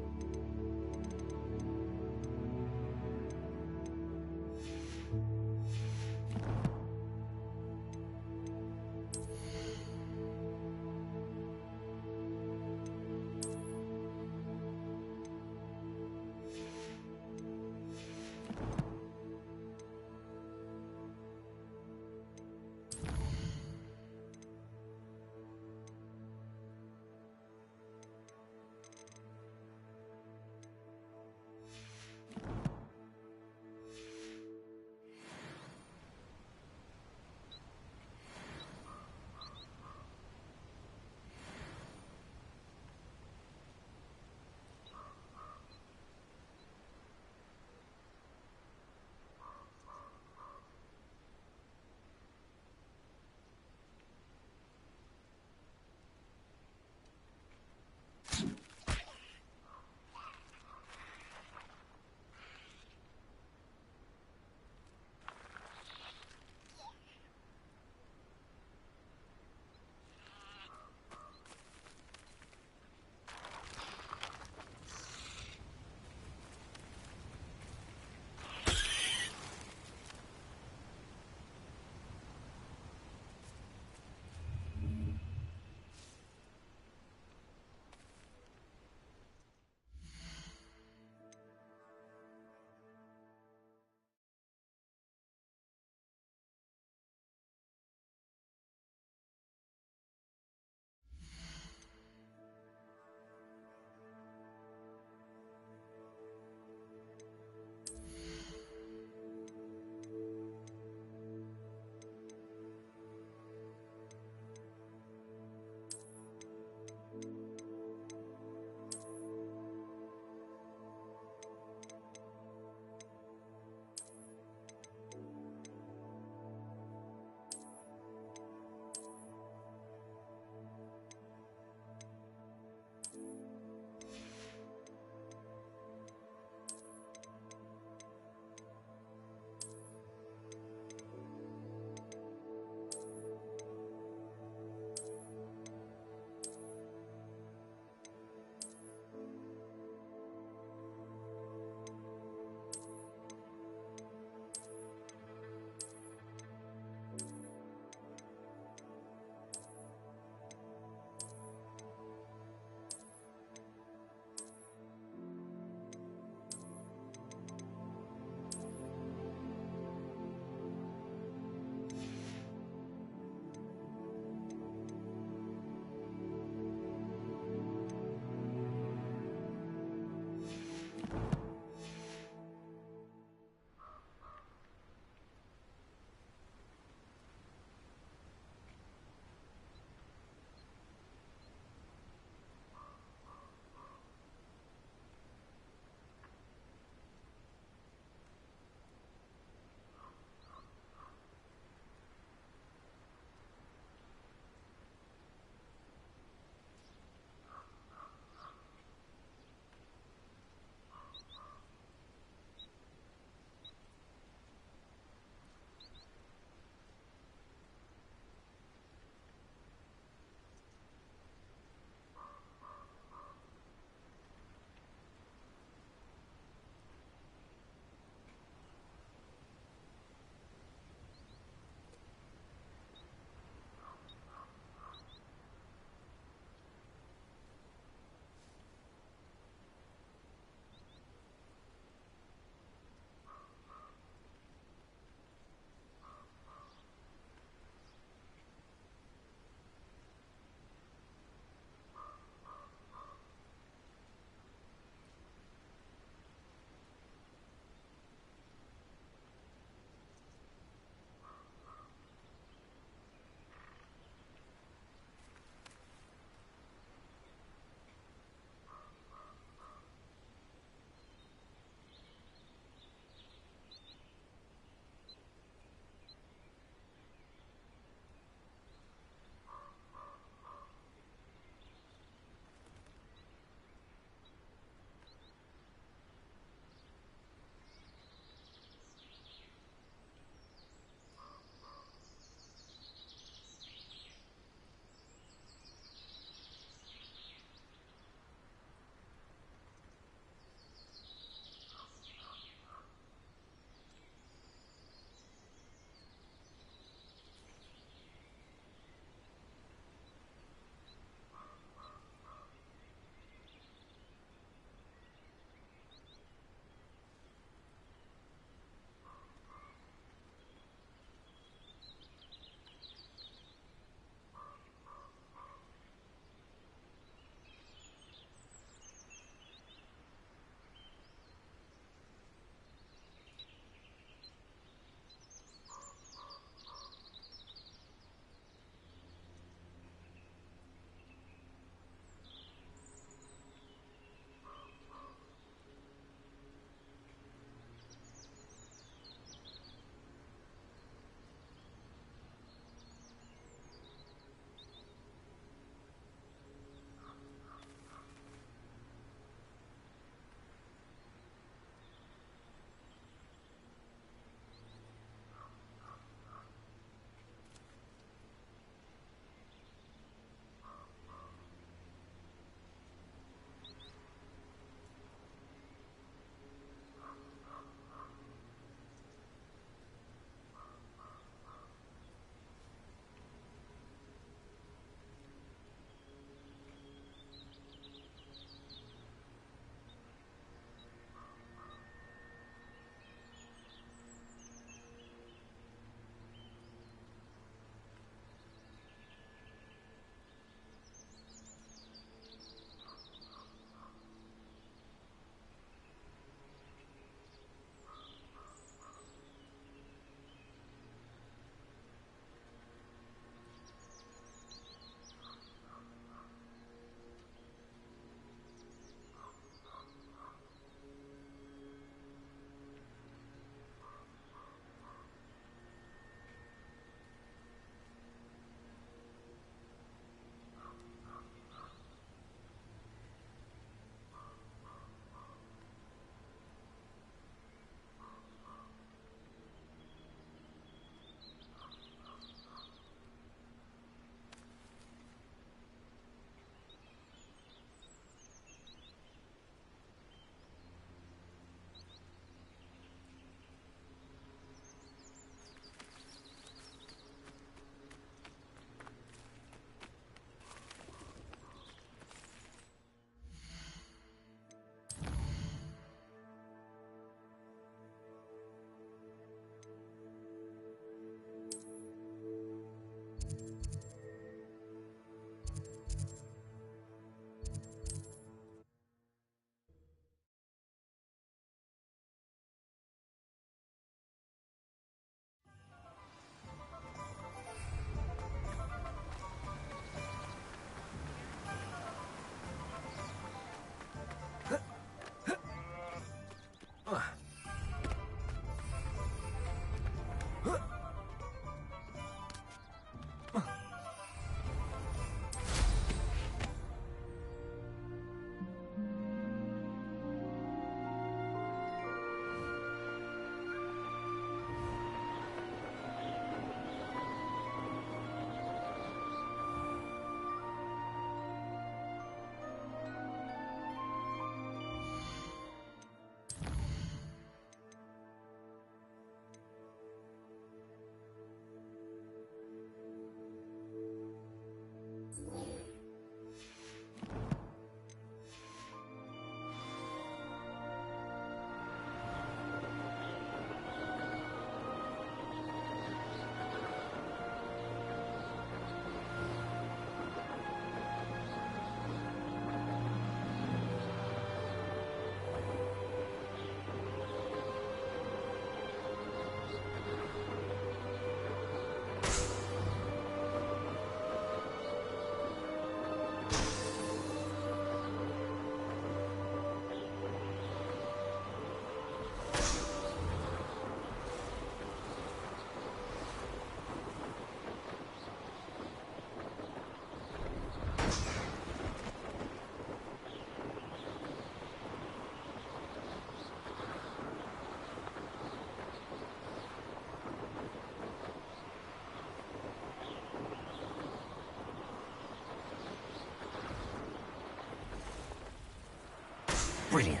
Brilliant.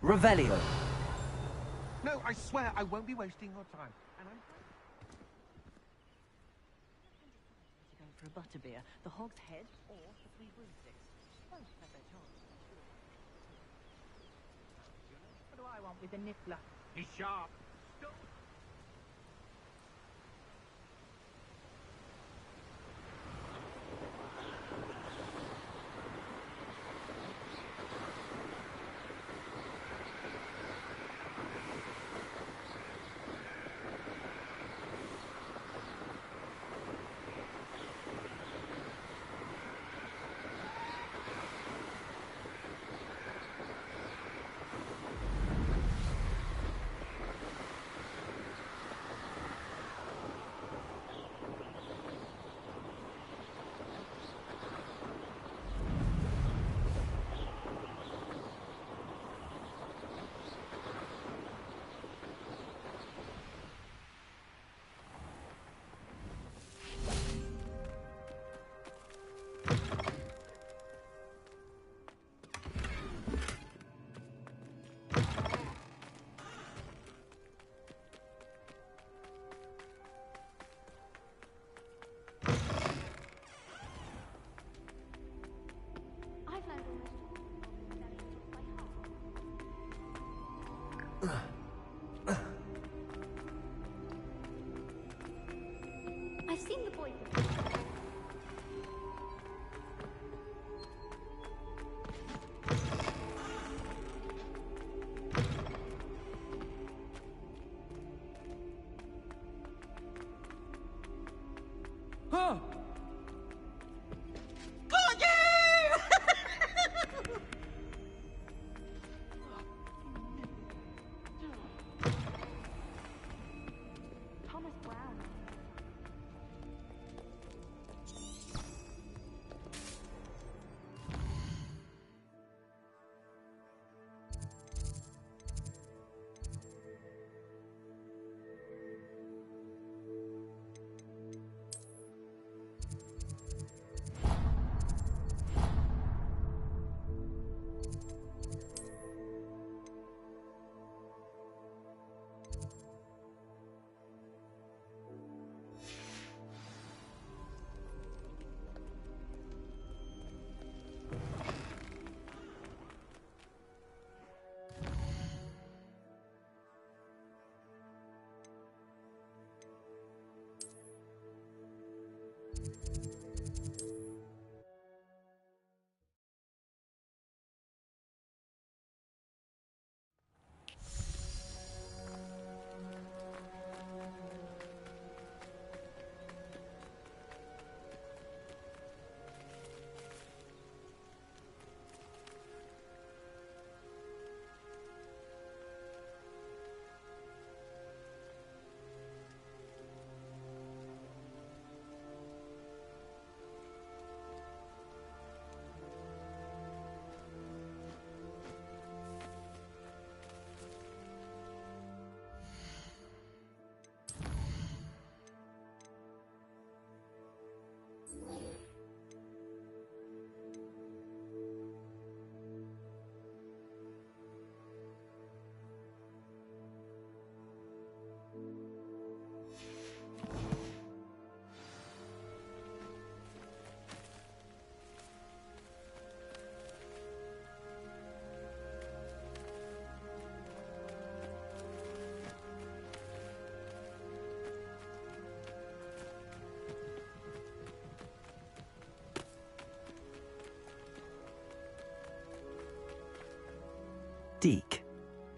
Revelio. No, I swear I won't be wasting your time. And I'm going for a butterbeer, the hog's head, or the 3 broomsticks. Both have their chance. What do I want with a niffler? He's sharp.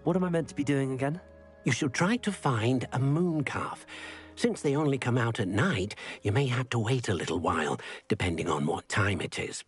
What am I meant to be doing again? You shall try to find a moon calf. Since they only come out at night, you may have to wait a little while, depending on what time it is.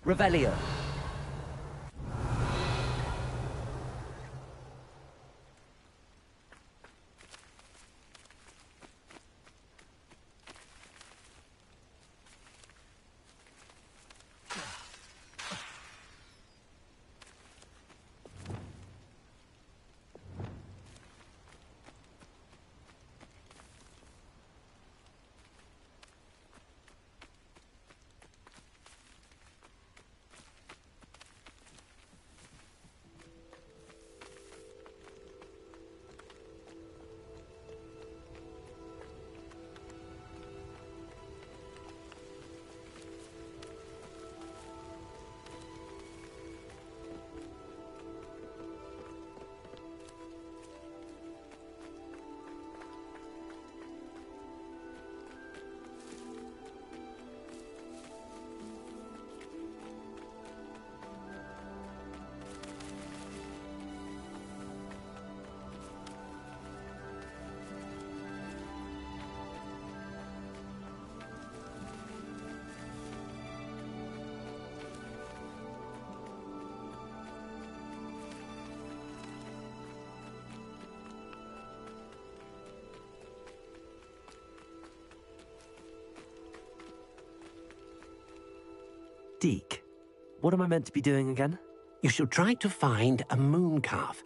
Revelio. Deke, what am I meant to be doing again? You shall try to find a moon calf.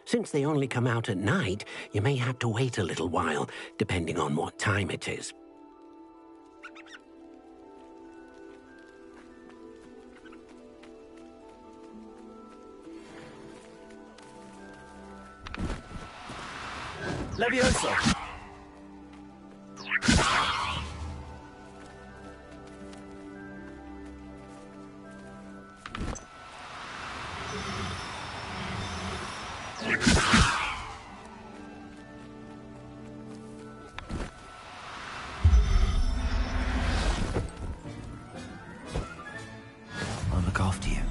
Since they only come out at night, you may have to wait a little while, depending on what time it is. Levioso. I'll look after you.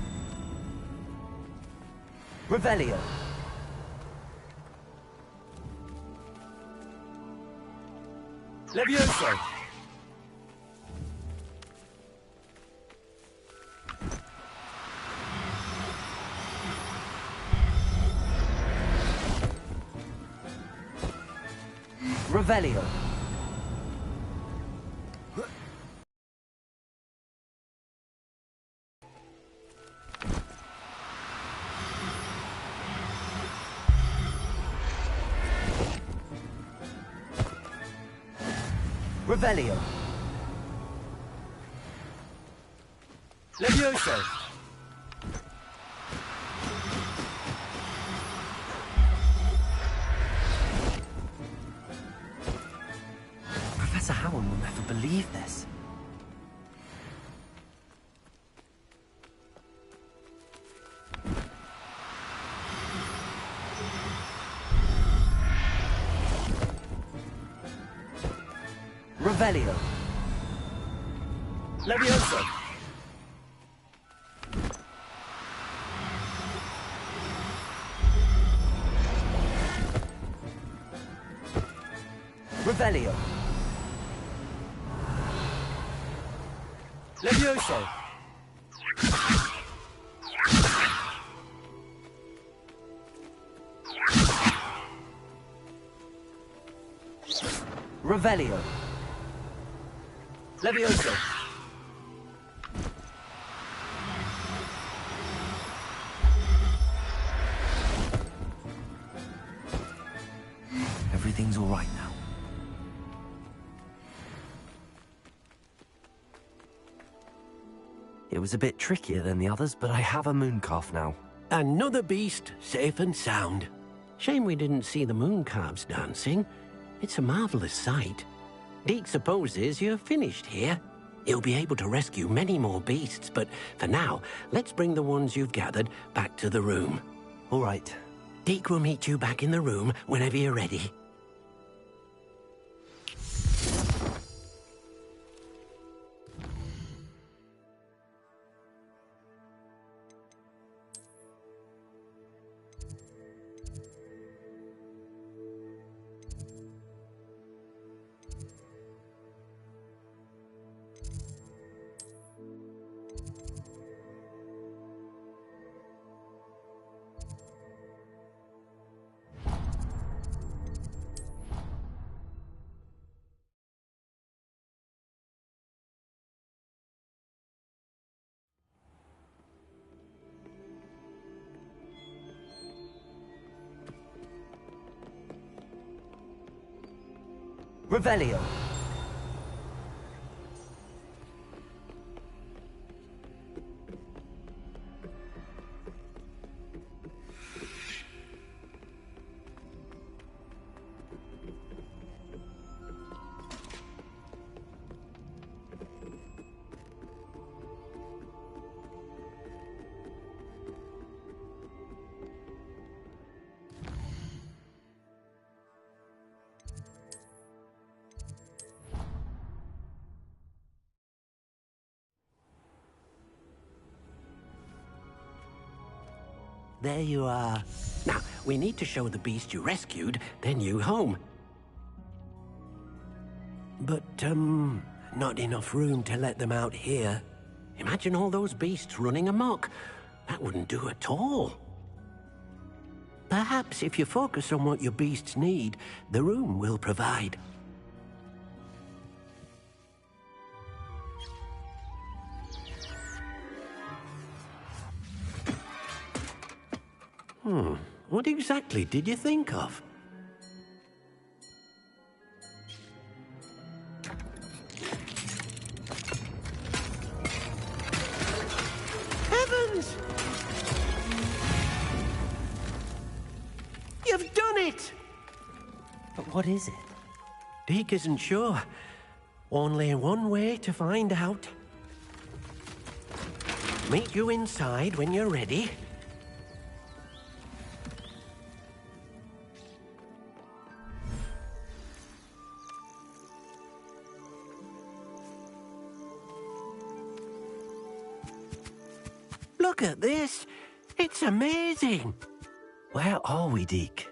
Revelio. Levioso! Revelio. Revelio. Levioso. Professor Howard will never believe this. Revelio. Levioso. Revelio. Levioso. Revelio. Levioso. Everything's all right now. It was a bit trickier than the others, but I have a mooncalf now. Another beast, safe and sound. Shame we didn't see the mooncalves dancing. It's a marvelous sight. Deke supposes you're finished here. He'll be able to rescue many more beasts, but for now, let's bring the ones you've gathered back to the room. All right. Deke will meet you back in the room whenever you're ready. Revelio. There you are. Now, we need to show the beast you rescued their new home. But, not enough room to let them out here. Imagine all those beasts running amok. That wouldn't do at all. Perhaps if you focus on what your beasts need, the room will provide. What exactly did you think of? Heavens! You've done it! But what is it? Deke isn't sure. Only one way to find out. Meet you inside when you're ready. Look at this. It's amazing. Where are we, Deke?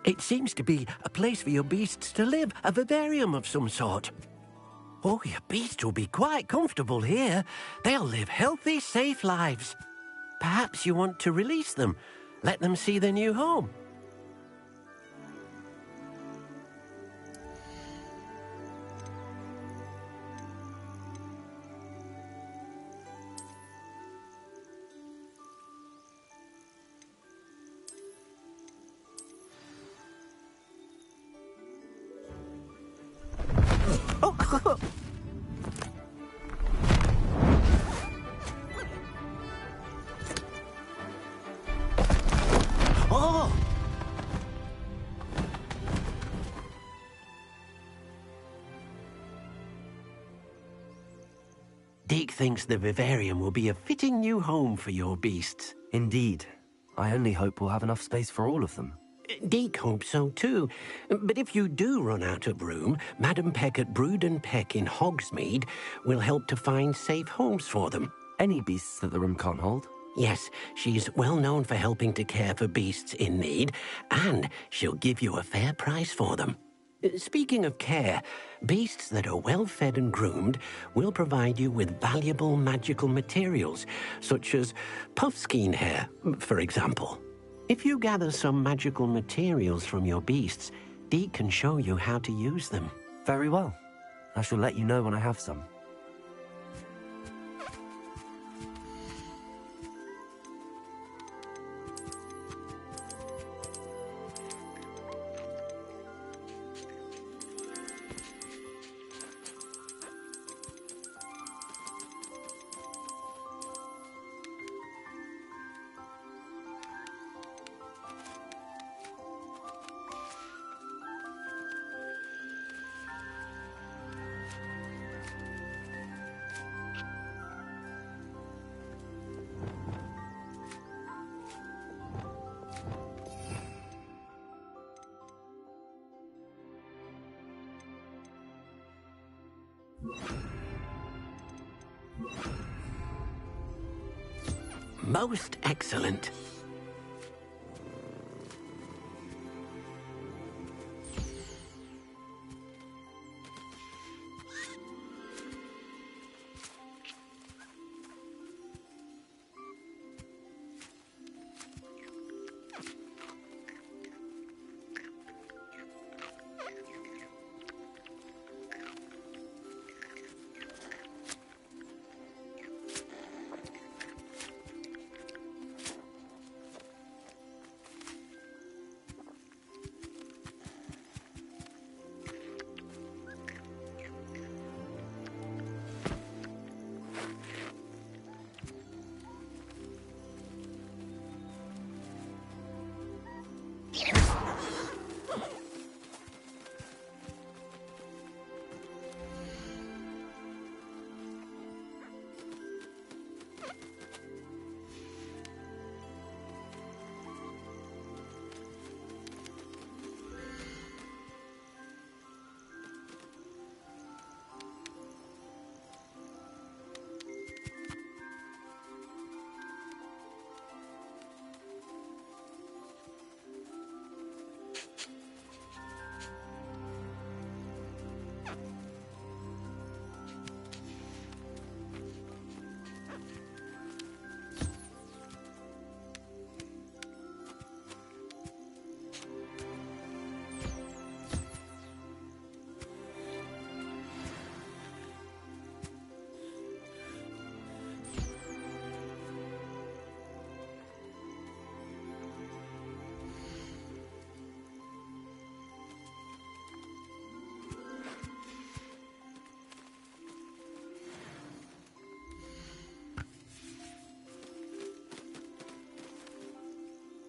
It seems to be a place for your beasts to live, a vivarium of some sort. Oh, your beasts will be quite comfortable here. They'll live healthy, safe lives. Perhaps you want to release them, let them see their new home. Oh! Deke thinks the vivarium will be a fitting new home for your beasts. Indeed. I only hope we'll have enough space for all of them. Deke hopes so too. But if you do run out of room, Madam Peck at Brood and Peck in Hogsmeade will help to find safe homes for them. Any beasts that the room can't hold? Yes, she's well known for helping to care for beasts in need, and she'll give you a fair price for them. Speaking of care, beasts that are well fed and groomed will provide you with valuable magical materials, such as puffskein hair, for example. If you gather some magical materials from your beasts, Deke can show you how to use them. Very well. I shall let you know when I have some. Most excellent.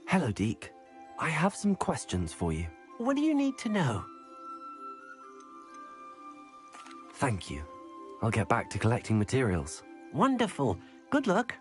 Hello, Deke. I have some questions for you. What do you need to know? Thank you. I'll get back to collecting materials. Wonderful. Good luck.